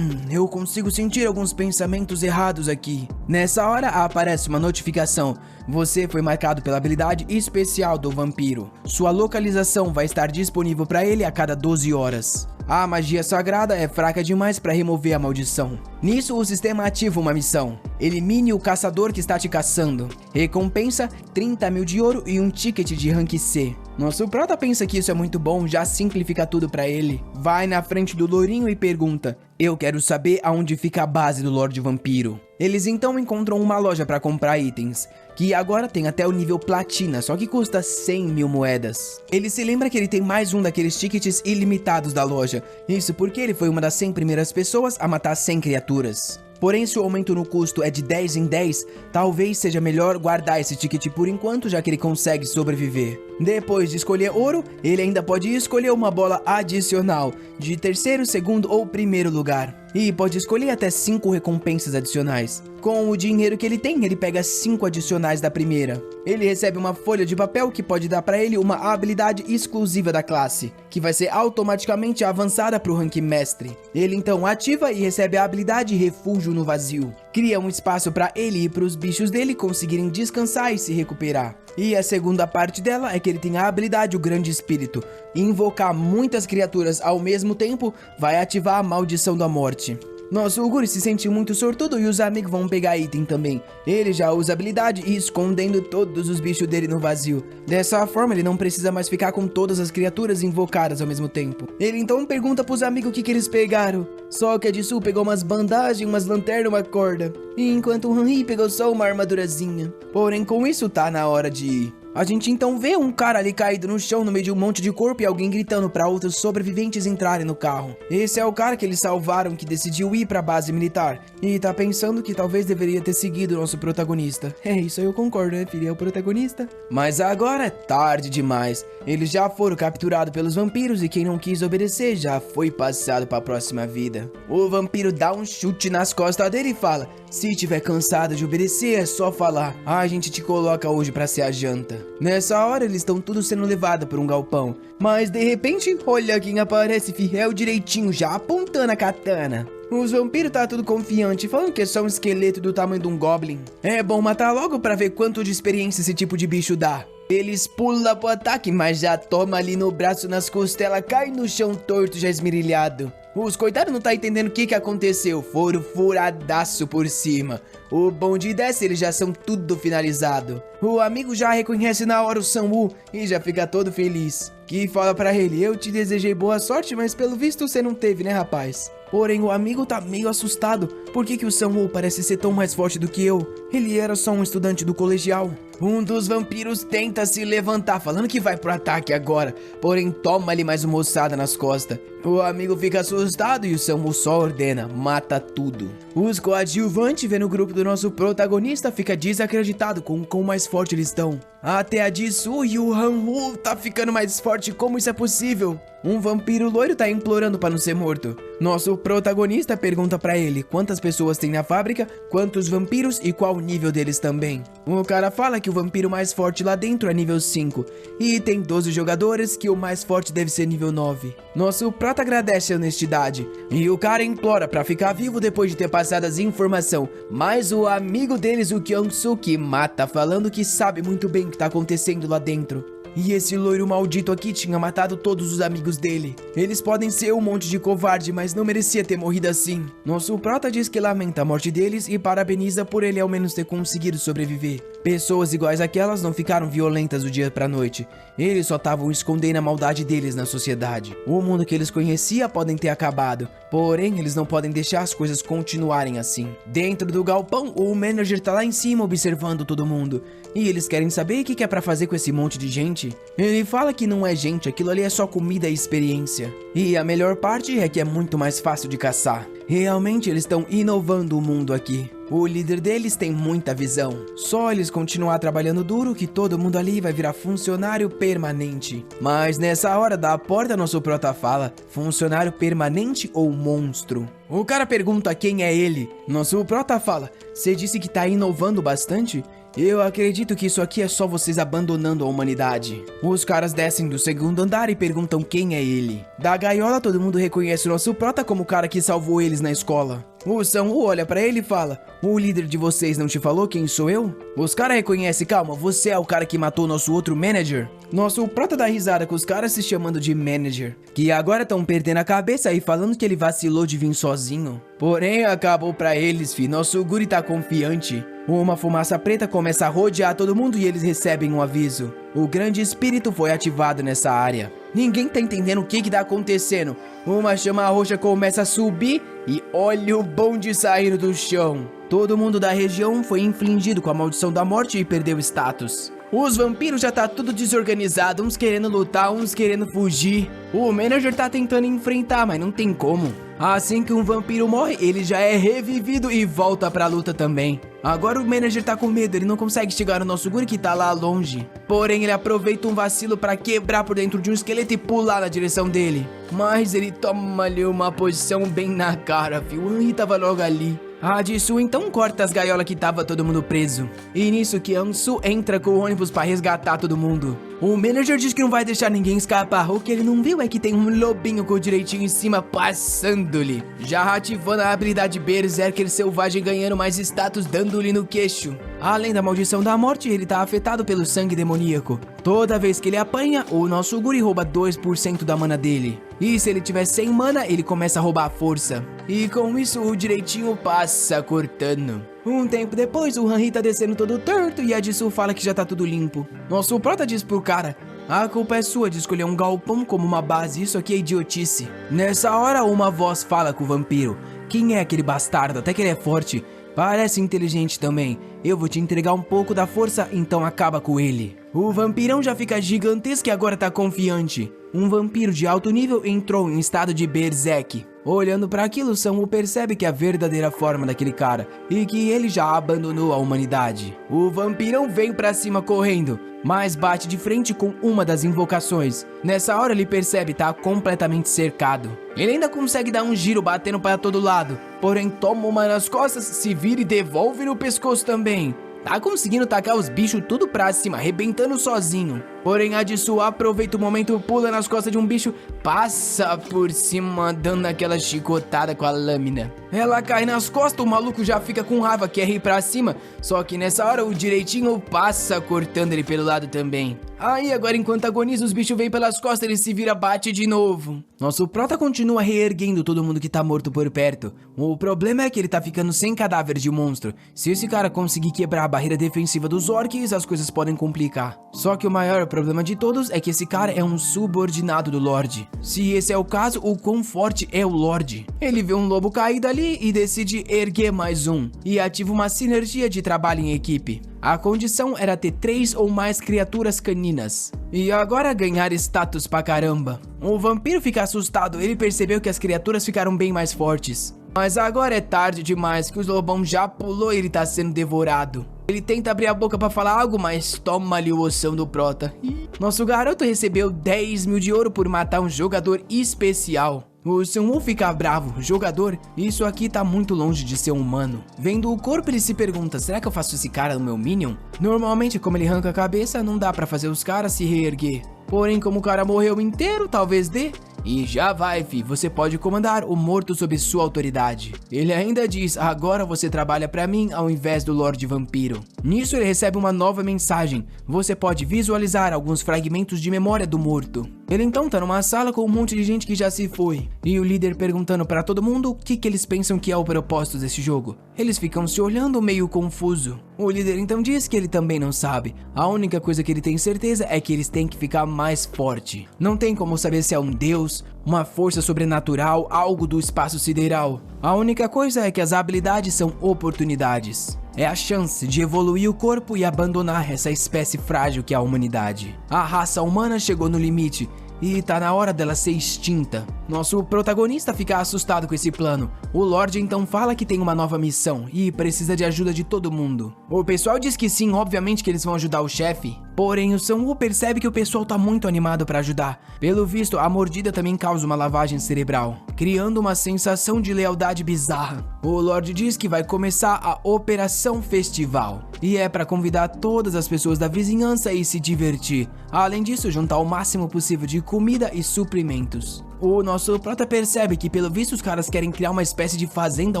A: Eu consigo sentir alguns pensamentos errados aqui. Nessa hora aparece uma notificação. Você foi marcado pela habilidade especial do vampiro. Sua localização vai estar disponível para ele a cada 12 horas. A magia sagrada é fraca demais para remover a maldição. Nisso, o sistema ativa uma missão. Elimine o caçador que está te caçando. Recompensa 30 mil de ouro e um ticket de rank C. Nosso prota pensa que isso é muito bom, já simplifica tudo pra ele. Vai na frente do lourinho e pergunta: eu quero saber aonde fica a base do Lorde Vampiro. Eles então encontram uma loja pra comprar itens, que agora tem até o nível platina, só que custa 100 mil moedas. Ele se lembra que ele tem mais um daqueles tickets ilimitados da loja, isso porque ele foi uma das 100 primeiras pessoas a matar 100 criaturas. Porém, se o aumento no custo é de 10 em 10, talvez seja melhor guardar esse ticket por enquanto, já que ele consegue sobreviver. Depois de escolher ouro, ele ainda pode escolher uma bola adicional, de terceiro, segundo ou primeiro lugar. E pode escolher até 5 recompensas adicionais. Com o dinheiro que ele tem, ele pega 5 adicionais da primeira. Ele recebe uma folha de papel que pode dar pra ele uma habilidade exclusiva da classe, que vai ser automaticamente avançada pro rank mestre. Ele então ativa e recebe a habilidade Refúgio no Vazio. Cria um espaço pra ele e pros bichos dele conseguirem descansar e se recuperar. E a segunda parte dela é que ele tem a habilidade O Grande Espírito. Invocar muitas criaturas ao mesmo tempo vai ativar a Maldição da Morte. Nosso Guri se sente muito sortudo e os amigos vão pegar item também. Ele já usa a habilidade escondendo todos os bichos dele no vazio. Dessa forma ele não precisa mais ficar com todas as criaturas invocadas ao mesmo tempo. Ele então pergunta pros amigos o que eles pegaram. Só que a Jisoo pegou umas bandagens, umas lanternas, uma corda. Enquanto o Henry pegou só uma armadurazinha. Porém com isso tá na hora de ir. A gente então vê um cara ali caído no chão no meio de um monte de corpo e alguém gritando para outros sobreviventes entrarem no carro. Esse é o cara que eles salvaram que decidiu ir para a base militar e tá pensando que talvez deveria ter seguido o nosso protagonista. É, isso aí eu concordo, né, filho? É o protagonista. Mas agora é tarde demais. Eles já foram capturados pelos vampiros e quem não quis obedecer já foi passado para a próxima vida. O vampiro dá um chute nas costas dele e fala: se tiver cansado de obedecer, é só falar. A gente te coloca hoje pra ser a janta. Nessa hora, eles estão todos sendo levados por um galpão. Mas, de repente, olha quem aparece fiel direitinho, já apontando a katana. Os vampiros tá tudo confiante, falando que é só um esqueleto do tamanho de um goblin. É bom matar logo pra ver quanto de experiência esse tipo de bicho dá. Eles pulam pro ataque, mas já toma ali no braço, nas costelas, cai no chão torto, já esmerilhado. Os coitados não tá entendendo o que aconteceu, foram furadaço por cima. O bonde desce, eles já são tudo finalizado. O amigo já reconhece na hora o Sam-Woo e já fica todo feliz. Que fala pra ele: eu te desejei boa sorte, mas pelo visto você não teve, né, rapaz? Porém, o amigo tá meio assustado. Por que o Sam-Woo parece ser tão mais forte do que eu? Ele era só um estudante do colegial. Um dos vampiros tenta se levantar, falando que vai pro ataque agora. Porém, toma-lhe mais uma ossada nas costas. O amigo fica assustado e o Sam-Woo só ordena: mata tudo. Os coadjuvantes, vendo o grupo do nosso protagonista, fica desacreditado com o quão mais forte eles estão. Até a Jisoo e o Han-Woo tá ficando mais forte, como isso é possível? Um vampiro loiro tá implorando pra não ser morto. Nosso protagonista pergunta pra ele quantas pessoas tem na fábrica, quantos vampiros e qual o nível deles também. O cara fala que o vampiro mais forte lá dentro é nível 5 e tem 12 jogadores, que o mais forte deve ser nível 9. Nosso prota agradece a honestidade e o cara implora pra ficar vivo depois de ter passado as informações, mas o amigo deles, o Kyung-Suk, mata, falando que sabe muito bem o que tá acontecendo lá dentro. E esse loiro maldito aqui tinha matado todos os amigos dele. Eles podem ser um monte de covarde, mas não merecia ter morrido assim. Nosso prota diz que lamenta a morte deles e parabeniza por ele ao menos ter conseguido sobreviver. Pessoas iguais àquelas não ficaram violentas do dia pra noite. Eles só estavam escondendo a maldade deles na sociedade. O mundo que eles conheciam podem ter acabado, porém eles não podem deixar as coisas continuarem assim. Dentro do galpão, o manager tá lá em cima observando todo mundo. E eles querem saber o que é pra fazer com esse monte de gente. gente. Ele fala que não é gente, aquilo ali é só comida e experiência. E a melhor parte é que é muito mais fácil de caçar. Realmente eles estão inovando o mundo aqui. O líder deles tem muita visão. Só eles continuar trabalhando duro que todo mundo ali vai virar funcionário permanente. Mas nessa hora da porta nosso prota fala, funcionário permanente ou monstro? O cara pergunta quem é ele. Nosso prota fala, você disse que tá inovando bastante? Eu acredito que isso aqui é só vocês abandonando a humanidade. Os caras descem do segundo andar e perguntam quem é ele. Da gaiola todo mundo reconhece o nosso prota como o cara que salvou eles na escola. O Sam-Woo olha pra ele e fala, o líder de vocês não te falou quem sou eu? Os caras reconhecem, calma, você é o cara que matou nosso outro manager? Nosso prota dá risada com os caras se chamando de manager, que agora estão perdendo a cabeça e falando que ele vacilou de vir sozinho. Porém, acabou pra eles, fi, nosso guri tá confiante. Uma fumaça preta começa a rodear todo mundo e eles recebem um aviso. O grande espírito foi ativado nessa área. Ninguém tá entendendo o que tá acontecendo. Uma chama roxa começa a subir e olha o bonde saindo do chão. Todo mundo da região foi infligido com a maldição da morte e perdeu status. Os vampiros já tá tudo desorganizado, uns querendo lutar, uns querendo fugir. O manager tá tentando enfrentar, mas não tem como. Assim que um vampiro morre, ele já é revivido e volta pra luta também. Agora o manager tá com medo, ele não consegue chegar no nosso guri que tá lá longe. Porém, ele aproveita um vacilo pra quebrar por dentro de um esqueleto e pular na direção dele. Mas ele toma ali uma posição bem na cara, viu? O Henry tava logo ali. A Jisoo então corta as gaiolas que tava todo mundo preso. E nisso que Ansu entra com o ônibus pra resgatar todo mundo. O manager diz que não vai deixar ninguém escapar. O que ele não viu é que tem um lobinho com o direitinho em cima passando-lhe. Já ativando a habilidade Berserker selvagem, ganhando mais status, dando-lhe no queixo. Além da maldição da morte, ele tá afetado pelo sangue demoníaco. Toda vez que ele apanha, o nosso guri rouba 2% da mana dele. E se ele tiver 100 mana, ele começa a roubar a força. E com isso, o direitinho passa cortando. Um tempo depois, o Henry tá descendo todo torto e a Jisoo fala que já tá tudo limpo. Nosso prota diz pro cara, a culpa é sua de escolher um galpão como uma base, isso aqui é idiotice. Nessa hora, uma voz fala com o vampiro. Quem é aquele bastardo? Até que ele é forte. Parece inteligente também. Eu vou te entregar um pouco da força, então acaba com ele. O vampirão já fica gigantesco e agora tá confiante. Um vampiro de alto nível entrou em estado de berserk. Olhando para aquilo, Sam-Woo percebe que é a verdadeira forma daquele cara e que ele já abandonou a humanidade. O vampirão vem pra cima correndo, mas bate de frente com uma das invocações. Nessa hora ele percebe que tá completamente cercado. Ele ainda consegue dar um giro batendo para todo lado, porém toma uma nas costas, se vira e devolve no pescoço também. Tá conseguindo tacar os bichos tudo pra cima, arrebentando sozinho. Porém, a Jisoo aproveita o momento, pula nas costas de um bicho, passa por cima, dando aquela chicotada com a lâmina. Ela cai nas costas, o maluco já fica com raiva, quer ir pra cima. Só que nessa hora o direitinho passa cortando ele pelo lado também. Aí agora enquanto agoniza, os bichos vêm pelas costas, ele se vira, bate de novo. Nosso prota continua reerguendo todo mundo que tá morto por perto. O problema é que ele tá ficando sem cadáver de monstro. Se esse cara conseguir quebrar a barreira defensiva dos orcs, as coisas podem complicar. Só que o maior problema de todos é que esse cara é um subordinado do Lorde. Se esse é o caso, o quão forte é o Lorde? Ele vê um lobo caído ali e decide erguer mais um. E ativa uma sinergia de trabalho em equipe. A condição era ter 3 ou mais criaturas caninas. E agora ganhar status pra caramba. O vampiro fica assustado, ele percebeu que as criaturas ficaram bem mais fortes. Mas agora é tarde demais, que o lobão já pulou e ele tá sendo devorado. Ele tenta abrir a boca pra falar algo, mas toma ali o ossão do prota. Nosso garoto recebeu 10 mil de ouro por matar um jogador especial. O Sam-Woo fica bravo. Jogador, isso aqui tá muito longe de ser humano. Vendo o corpo, ele se pergunta, será que eu faço esse cara no meu Minion? Normalmente, como ele arranca a cabeça, não dá pra fazer os caras se reerguer. Porém, como o cara morreu inteiro, talvez dê. E já vai, fi, você pode comandar o morto sob sua autoridade. Ele ainda diz, agora você trabalha pra mim ao invés do Lorde Vampiro. Nisso ele recebe uma nova mensagem, você pode visualizar alguns fragmentos de memória do morto. Ele então tá numa sala com um monte de gente que já se foi. E o líder perguntando pra todo mundo o que eles pensam que é o propósito desse jogo. Eles ficam se olhando meio confuso. O líder então diz que ele também não sabe. A única coisa que ele tem certeza é que eles têm que ficar mais forte. Não tem como saber se é um deus,
B: Deus, uma força sobrenatural, algo do espaço sideral. A única coisa é que as habilidades são oportunidades. É a chance de evoluir o corpo e abandonar essa espécie frágil que é a humanidade. A raça humana chegou no limite e tá na hora dela ser extinta. Nosso protagonista fica assustado com esse plano. O Lorde então fala que tem uma nova missão e precisa de ajuda de todo mundo. O pessoal diz que sim, obviamente que eles vão ajudar o chefe. Porém, o Sun-Woo percebe que o pessoal tá muito animado pra ajudar. Pelo visto, a mordida também causa uma lavagem cerebral, criando uma sensação de lealdade bizarra. O Lorde diz que vai começar a Operação Festival, e é pra convidar todas as pessoas da vizinhança e se divertir. Além disso, juntar o máximo possível de comida e suprimentos. O nosso prota percebe que pelo visto os caras querem criar uma espécie de fazenda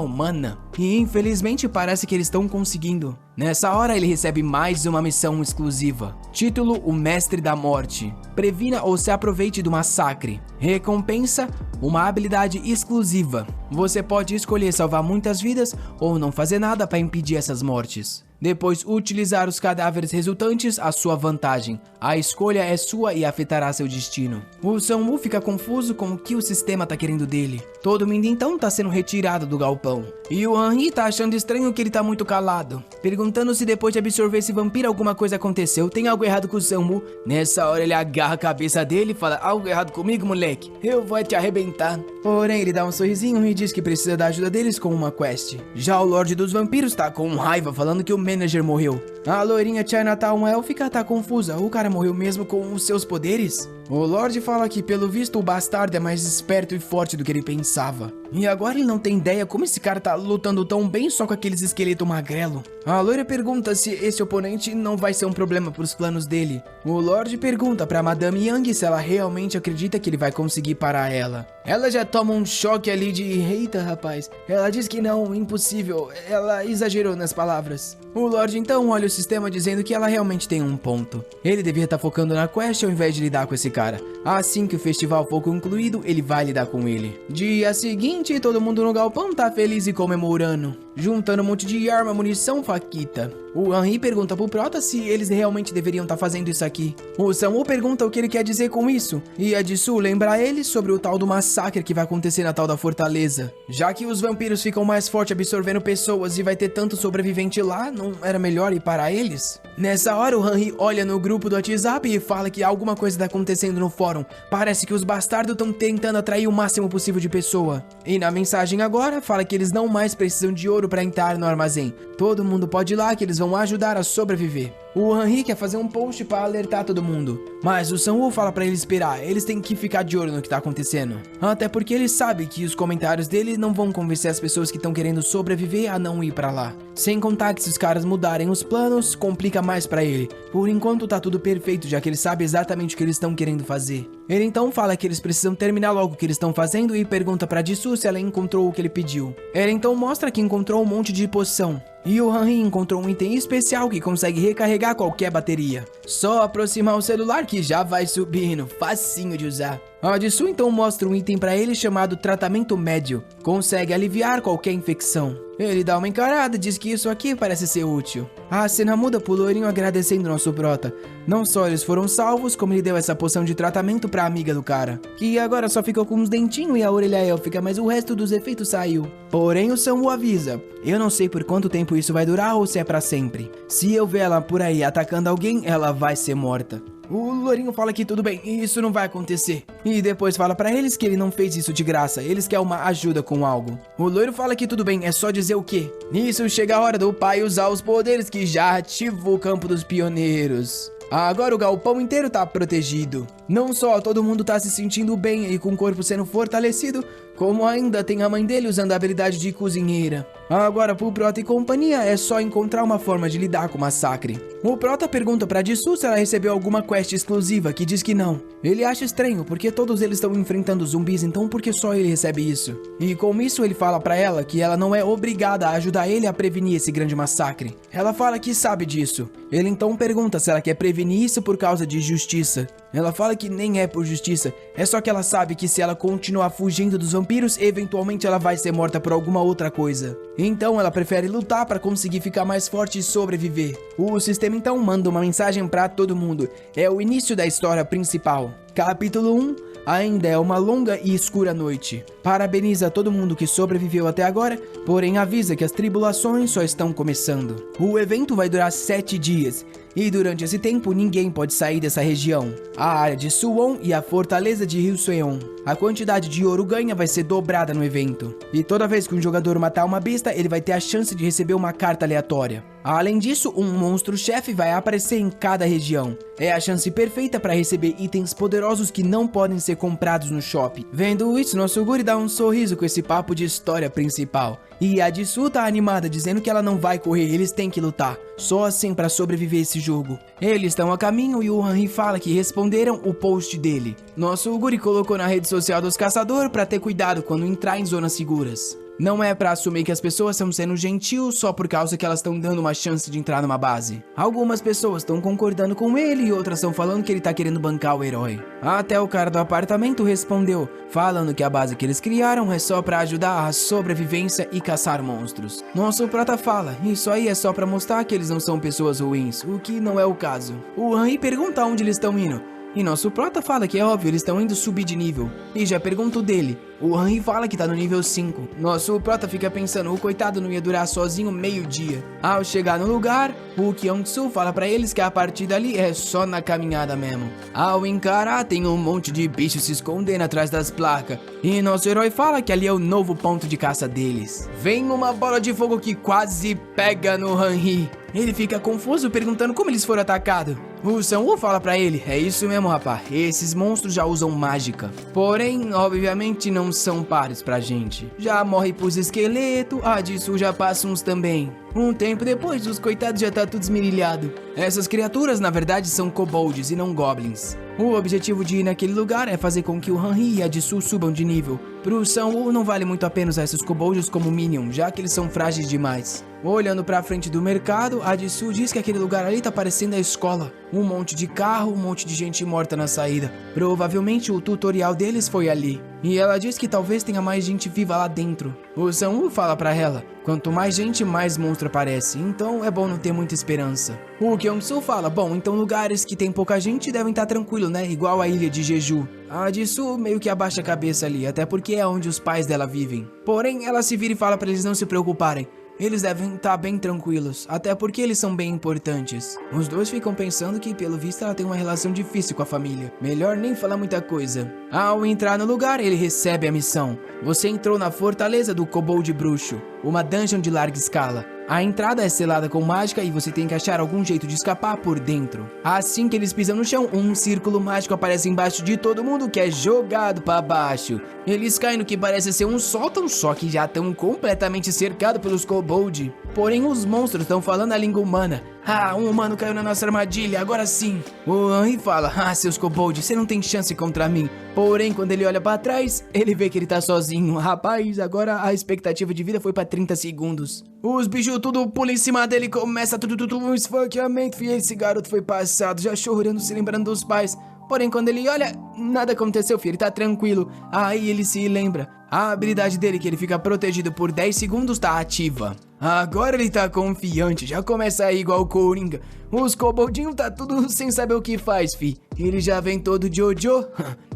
B: humana. E infelizmente parece que eles estão conseguindo. Nessa hora ele recebe mais uma missão exclusiva. Título: O Mestre da Morte. Previna ou se aproveite do massacre. Recompensa: uma habilidade exclusiva. Você pode escolher salvar muitas vidas ou não fazer nada para impedir essas mortes. Depois, utilizar os cadáveres resultantes à sua vantagem. A escolha é sua e afetará seu destino. O Sun-Woo fica confuso com o que o sistema tá querendo dele. Todo mundo então tá sendo retirado do galpão. E o Han-hee tá achando estranho que ele tá muito calado, perguntando se depois de absorver esse vampiro alguma coisa aconteceu, tem algo errado com o Sun-Woo. Nessa hora ele agarra a cabeça dele e fala: algo errado comigo, moleque? Eu vou te arrebentar. Porém, ele dá um sorrisinho e diz que precisa da ajuda deles com uma quest. Já o Lorde dos Vampiros tá com raiva, falando que o manager morreu. A loirinha Chinatown élfica tá confusa. O cara morreu mesmo com os seus poderes? O Lorde fala que pelo visto o bastardo é mais esperto e forte do que ele pensava. E agora ele não tem ideia como esse cara tá lutando tão bem só com aqueles esqueletos magrelo. A loira pergunta se esse oponente não vai ser um problema pros planos dele. O Lorde pergunta pra Madame Yang se ela realmente acredita que ele vai conseguir parar ela. Ela já toma um choque ali de eita, rapaz. Ela diz que não, impossível. Ela exagerou nas palavras. O Lorde então olha o sistema dizendo que ela realmente tem um ponto. Ele devia estar focando na quest ao invés de lidar com esse cara. Assim que o festival for concluído, ele vai lidar com ele. Dia seguinte, todo mundo no galpão tá feliz e comemorando, juntando um monte de arma, munição, faquita. O Han-hee pergunta pro Prota se eles realmente deveriam estar fazendo isso aqui. O Sun-Woo pergunta o que ele quer dizer com isso, e a Jisoo lembra ele sobre o tal do massacre que vai acontecer na tal da fortaleza. Já que os vampiros ficam mais fortes absorvendo pessoas e vai ter tanto sobrevivente lá, não era melhor ir para eles? Nessa hora o Han-hee olha no grupo do WhatsApp e fala que alguma coisa tá acontecendo no fórum. Parece que os bastardos estão tentando atrair o máximo possível de pessoa. E na mensagem agora fala que eles não mais precisam de ouro para entrar no armazém. Todo mundo pode ir lá que eles vão ajudar a sobreviver. O Han-hee quer fazer um post para alertar todo mundo, mas o Sun-Woo fala para ele esperar, eles têm que ficar de olho no que tá acontecendo. Até porque ele sabe que os comentários dele não vão convencer as pessoas que estão querendo sobreviver a não ir para lá. Sem contar que se os caras mudarem os planos, complica mais para ele. Por enquanto tá tudo perfeito, já que ele sabe exatamente o que eles estão querendo fazer. Ele então fala que eles precisam terminar logo o que eles estão fazendo e pergunta pra Jisoo se ela encontrou o que ele pediu. Ela então mostra que encontrou um monte de poção. E o Han-hee encontrou um item especial que consegue recarregar qualquer bateria. Só aproximar o celular que já vai subindo, facinho de usar. A Jisoo então mostra um item pra ele chamado Tratamento Médio. Consegue aliviar qualquer infecção. Ele dá uma encarada e diz que isso aqui parece ser útil. A cena muda pro loirinho agradecendo nosso prota. Não só eles foram salvos, como ele deu essa poção de tratamento pra amiga do cara, que agora só ficou com uns dentinhos e a orelha élfica, mas o resto dos efeitos saiu. Porém o Sun-Woo avisa: eu não sei por quanto tempo isso vai durar ou se é pra sempre. Se eu ver ela por aí atacando alguém, ela vai ser morta. O loirinho fala que tudo bem, isso não vai acontecer. E depois fala pra eles que ele não fez isso de graça, eles querem uma ajuda com algo. O loiro fala que tudo bem, é só dizer o quê. Nisso chega a hora do pai usar os poderes que já ativou o campo dos pioneiros. Agora o galpão inteiro tá protegido. Não só todo mundo tá se sentindo bem e com o corpo sendo fortalecido, como ainda tem a mãe dele usando a habilidade de cozinheira. Agora pro Prota e companhia é só encontrar uma forma de lidar com o massacre. O Prota pergunta pra Jisoo se ela recebeu alguma quest exclusiva, que diz que não. Ele acha estranho, porque todos eles estão enfrentando zumbis, então por que só ele recebe isso? E com isso ele fala pra ela que ela não é obrigada a ajudar ele a prevenir esse grande massacre. Ela fala que sabe disso. Ele então pergunta se ela quer prevenir isso por causa de justiça. Ela fala que nem é por justiça, é só que ela sabe que se ela continuar fugindo dos vampiros, eventualmente ela vai ser morta por alguma outra coisa. Então ela prefere lutar para conseguir ficar mais forte e sobreviver. O sistema então manda uma mensagem para todo mundo. É o início da história principal. Capítulo 1. Ainda é uma longa e escura noite. Parabeniza todo mundo que sobreviveu até agora, porém avisa que as tribulações só estão começando. O evento vai durar 7 dias, e durante esse tempo ninguém pode sair dessa região. A área de Suwon e a fortaleza de Hillsweon. A quantidade de ouro ganha vai ser dobrada no evento. E toda vez que um jogador matar uma besta, ele vai ter a chance de receber uma carta aleatória. Além disso, um monstro-chefe vai aparecer em cada região. É a chance perfeita para receber itens poderosos que não podem ser comprados no shopping. Vendo isso, nosso Guri dá um sorriso com esse papo de história principal. E a Jisoo tá animada, dizendo que ela não vai correr, eles têm que lutar. Só assim para sobreviver esse jogo. Eles estão a caminho e o Han-hee fala que responderam o post dele. Nosso Guri colocou na rede social dos caçadores para ter cuidado quando entrar em zonas seguras. Não é pra assumir que as pessoas estão sendo gentil só por causa que elas estão dando uma chance de entrar numa base. Algumas pessoas estão concordando com ele e outras estão falando que ele tá querendo bancar o herói. Até o cara do apartamento respondeu, falando que a base que eles criaram é só pra ajudar a sobrevivência e caçar monstros. Nosso prota fala, isso aí é só pra mostrar que eles não são pessoas ruins, o que não é o caso. O Han pergunta onde eles estão indo. E nosso prota fala que é óbvio, eles estão indo subir de nível. E já pergunto dele. O Han fala que tá no nível 5. Nosso prota fica pensando, o coitado não ia durar sozinho meio-dia. Ao chegar no lugar, o Kyung-soo fala pra eles que a partir dali é só na caminhada mesmo. Ao encarar, tem um monte de bichos se escondendo atrás das placas. E nosso herói fala que ali é o novo ponto de caça deles. Vem uma bola de fogo que quase pega no Han-hee. Ele fica confuso perguntando como eles foram atacados. O Sang-woo fala pra ele, é isso mesmo rapaz, esses monstros já usam mágica. Porém, obviamente não são pares pra gente. Já morre pros esqueletos, a Jisoo já passa uns também. Um tempo depois, os coitados já tá tudo esmirilhado. Essas criaturas na verdade são kobolds e não goblins. O objetivo de ir naquele lugar é fazer com que o Han-hee e a Jisoo subam de nível. Pro Sang-woo não vale muito a pena usar esses kobolds como minion, já que eles são frágeis demais. Olhando pra frente do mercado, a Jisoo diz que aquele lugar ali tá parecendo a escola. Um monte de carro, um monte de gente morta na saída. Provavelmente o tutorial deles foi ali. E ela diz que talvez tenha mais gente viva lá dentro. O Sang-woo fala pra ela, quanto mais gente, mais monstro aparece, então é bom não ter muita esperança. O Kyung-soo fala, bom, então lugares que tem pouca gente devem estar tranquilo, né? Igual a ilha de Jeju. A Jisoo meio que abaixa a cabeça ali, até porque é onde os pais dela vivem. Porém, ela se vira e fala pra eles não se preocuparem. Eles devem estar bem tranquilos, até porque eles são bem importantes. Os dois ficam pensando que, pelo visto, ela tem uma relação difícil com a família. Melhor nem falar muita coisa. Ao entrar no lugar, ele recebe a missão. Você entrou na fortaleza do Kobold Bruxo, uma dungeon de larga escala. A entrada é selada com mágica e você tem que achar algum jeito de escapar por dentro. Assim que eles pisam no chão, um círculo mágico aparece embaixo de todo mundo que é jogado para baixo. Eles caem no que parece ser um sótão, só que já estão completamente cercados pelos kobold. Porém, os monstros estão falando a língua humana. Ah, um humano caiu na nossa armadilha, agora sim. O Han fala, seus kobold, você não tem chance contra mim. Porém, quando ele olha pra trás, ele vê que ele tá sozinho. Rapaz, agora a expectativa de vida foi pra 30 segundos. Os bichos tudo pulam em cima dele, começa um esfaqueamento. E esse garoto foi passado, já chorando, se lembrando dos pais. Porém, quando ele olha, nada aconteceu, filho, ele tá tranquilo. Aí ele se lembra. A habilidade dele, que ele fica protegido por 10 segundos, tá ativa. Agora ele tá confiante, já começa a ir igual o Coringa. Os koboldinhos tá tudo sem saber o que faz, fi. Ele já vem todo Jojo.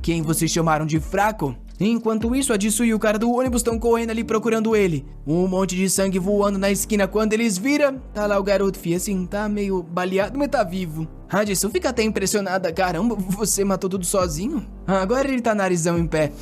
B: Quem vocês chamaram de fraco? Enquanto isso, a Jisoo e o cara do ônibus estão correndo ali procurando ele. Um monte de sangue voando na esquina. Quando eles viram, tá lá o garoto, fi, assim, tá meio baleado, mas tá vivo. A Jisoo fica até impressionada. Caramba, você matou tudo sozinho? Agora ele tá narizão em pé.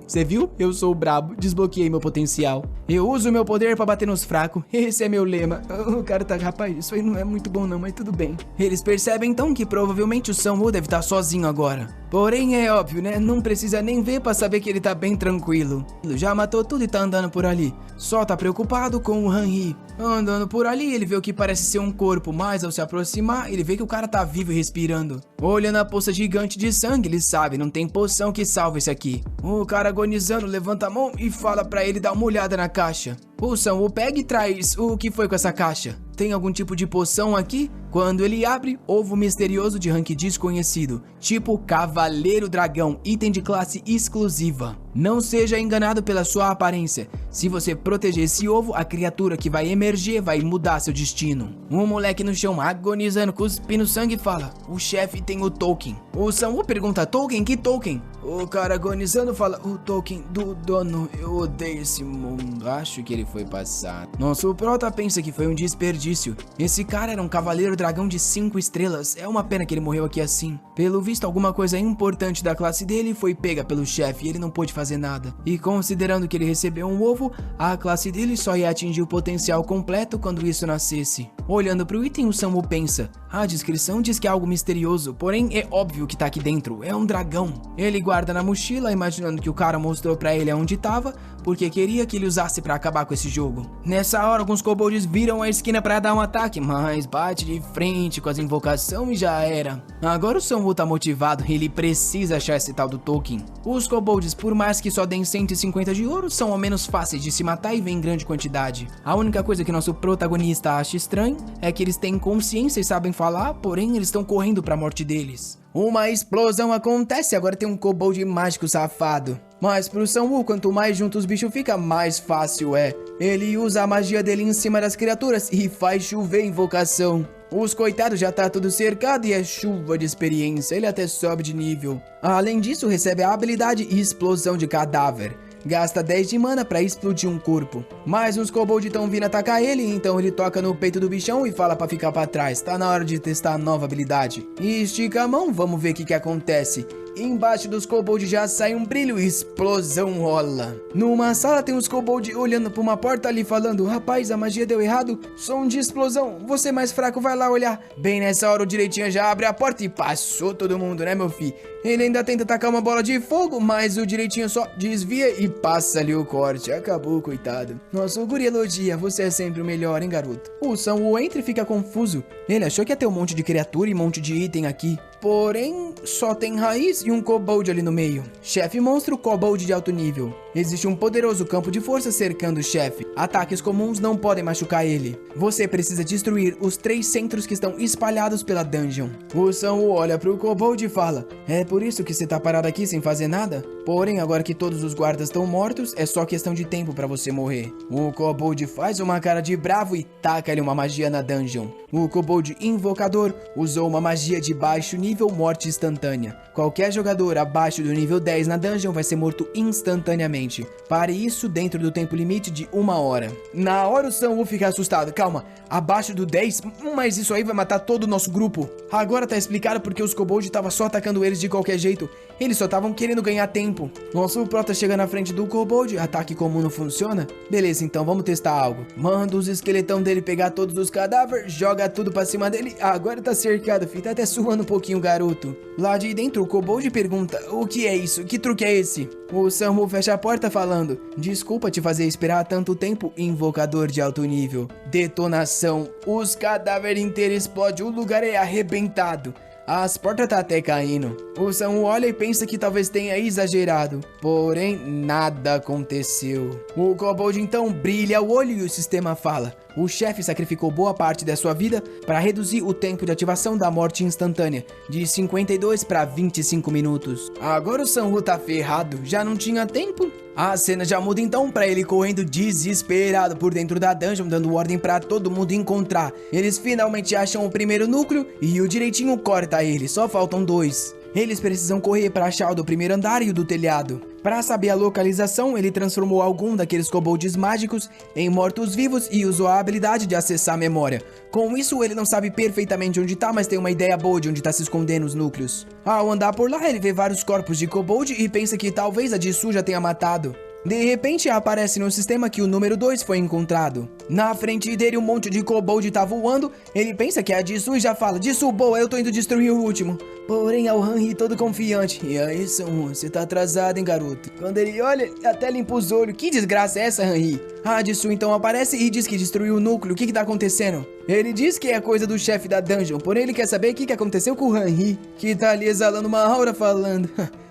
B: Você viu? Eu sou o brabo, desbloqueei meu potencial. Eu uso meu poder pra bater nos fracos. Esse é meu lema. O cara tá, rapaz, isso aí não é muito bom não, mas tudo bem. Eles percebem então que provavelmente o Sang-woo deve estar sozinho agora. Porém é óbvio, né? Não precisa nem ver pra saber que ele tá bem tranquilo. Ele já matou tudo e tá andando por ali. Só tá preocupado com o Han-hee. Andando por ali, ele vê o que parece ser um corpo, mas ao se aproximar, ele vê que o cara tá vivo e respirando. Olhando a poça gigante de sangue, ele sabe, não tem poção que salve esse aqui. O cara agonizando levanta a mão e fala pra ele dar uma olhada na caixa. O Sang-woo pega e traz o que foi com essa caixa. Tem algum tipo de poção aqui? Quando ele abre, ovo misterioso de rank desconhecido, tipo Cavaleiro Dragão, item de classe exclusiva. Não seja enganado pela sua aparência. Se você proteger esse ovo, a criatura que vai emergir vai mudar seu destino. Um moleque no chão agonizando, cuspindo sangue fala, o chefe tem o token. O Sang-woo pergunta, token? Que token? O cara agonizando fala: o Tolkien do dono, eu odeio esse mundo. Acho que ele foi passado. Nosso prota pensa que foi um desperdício. Esse cara era um cavaleiro dragão de 5 estrelas. É uma pena que ele morreu aqui assim. Pelo visto, alguma coisa importante da classe dele foi pega pelo chefe e ele não pôde fazer nada. E considerando que ele recebeu um ovo, a classe dele só ia atingir o potencial completo quando isso nascesse. Olhando pro item, o Samu pensa: a descrição diz que é algo misterioso, porém é óbvio que tá aqui dentro, é um dragão. Ele guarda na mochila, imaginando que o cara mostrou pra ele aonde tava, porque queria que ele usasse pra acabar com esse jogo. Nessa hora, alguns kobolds viram a esquina pra dar um ataque, mas bate de frente com as invocações e já era. Agora o Samu tá motivado, ele precisa achar esse tal do Tolkien. Os kobolds, por mais que só deem 150 de ouro, são ao menos fáceis de se matar e vêm em grande quantidade. A única coisa que nosso protagonista acha estranho é que eles têm consciência e sabem falar, porém eles estão correndo pra morte deles. Uma explosão acontece, agora tem um kobold mágico safado. Mas pro Samu, quanto mais juntos os bichos fica, mais fácil é. Ele usa a magia dele em cima das criaturas e faz chover invocação. Os coitados já tá tudo cercado e é chuva de experiência, ele até sobe de nível. Além disso, recebe a habilidade Explosão de Cadáver. Gasta 10 de mana pra explodir um corpo. Mas uns kobolds tão vindo atacar ele, então ele toca no peito do bichão e fala pra ficar pra trás. Tá na hora de testar a nova habilidade. E estica a mão, vamos ver o que acontece. Embaixo dos kobolds já sai um brilho e explosão rola. Numa sala tem uns kobolds olhando pra uma porta ali falando: rapaz, a magia deu errado, som de explosão, você mais fraco vai lá olhar. Bem nessa hora o direitinho já abre a porta e passou todo mundo, né meu filho? Ele ainda tenta tacar uma bola de fogo, mas o direitinho só desvia e passa ali o corte. Acabou, coitado. Nossa, o guri elogia, você é sempre o melhor, hein, garoto? O Samu entra e fica confuso. Ele achou que ia ter um monte de criatura e um monte de item aqui. Porém, só tem raiz e um kobold ali no meio. Chefe monstro, kobold de alto nível. Existe um poderoso campo de força cercando o chefe. Ataques comuns não podem machucar ele. Você precisa destruir os 3 centros que estão espalhados pela dungeon. O Samu olha pro kobold e fala: é por isso que você tá parado aqui sem fazer nada? Porém, agora que todos os guardas estão mortos, é só questão de tempo pra você morrer. O kobold faz uma cara de bravo e taca-lhe uma magia na dungeon. O kobold invocador usou uma magia de baixo nível, morte instantânea. Qualquer jogador abaixo do nível 10 na dungeon vai ser morto instantaneamente. Pare isso dentro do tempo limite de 1 hora. Na hora o Samu fica assustado. Calma, abaixo do 10? Mas isso aí vai matar todo o nosso grupo. Agora tá explicado porque os kobolds estavam só atacando eles de qualquer jeito. Eles só estavam querendo ganhar tempo. Nosso prota chega na frente do kobold. Ataque comum não funciona? Beleza, então vamos testar algo. Manda os esqueletão dele pegar todos os cadáveres, joga tudo pra cima dele. Agora tá cercado, filho. Tá até suando um pouquinho, garoto. Lá de dentro, o kobold pergunta: o que é isso? Que truque é esse? O Samu fecha a porta falando: desculpa te fazer esperar tanto tempo, invocador de alto nível. Detonação. Os cadáveres inteiros explodem, o lugar é arrebentado. As portas tá até caindo. O Samu olha e pensa que talvez tenha exagerado. Porém, nada aconteceu. O kobold então brilha o olho e o sistema fala: o chefe sacrificou boa parte da sua vida para reduzir o tempo de ativação da morte instantânea de 52 para 25 minutos. Agora o Samu tá ferrado, já não tinha tempo. A cena já muda então pra ele correndo desesperado por dentro da dungeon, dando ordem pra todo mundo encontrar. Eles finalmente acham o primeiro núcleo e o direitinho corta ele, só faltam 2. Eles precisam correr para achar o do primeiro andar e o do telhado. Para saber a localização, ele transformou algum daqueles kobolds mágicos em mortos-vivos e usou a habilidade de acessar a memória. Com isso, ele não sabe perfeitamente onde tá, mas tem uma ideia boa de onde tá se escondendo os núcleos. Ao andar por lá, ele vê vários corpos de kobold e pensa que talvez a Jisoo já tenha matado. De repente, aparece no sistema que o número 2 foi encontrado. Na frente dele, um monte de kobold tá voando. Ele pensa que é a Jisoo e já fala: Jisoo, boa, eu tô indo destruir o último. Porém, é o Hanhi todo confiante. E aí, Samu, você tá atrasado, hein, garoto? Quando ele olha, até limpa os olhos. Que desgraça é essa, Hanhi? A Jisoo então aparece e diz que destruiu o núcleo. O que tá acontecendo? Ele diz que é coisa do chefe da dungeon, porém ele quer saber o que aconteceu com o Hanhi, que tá ali exalando uma aura falando: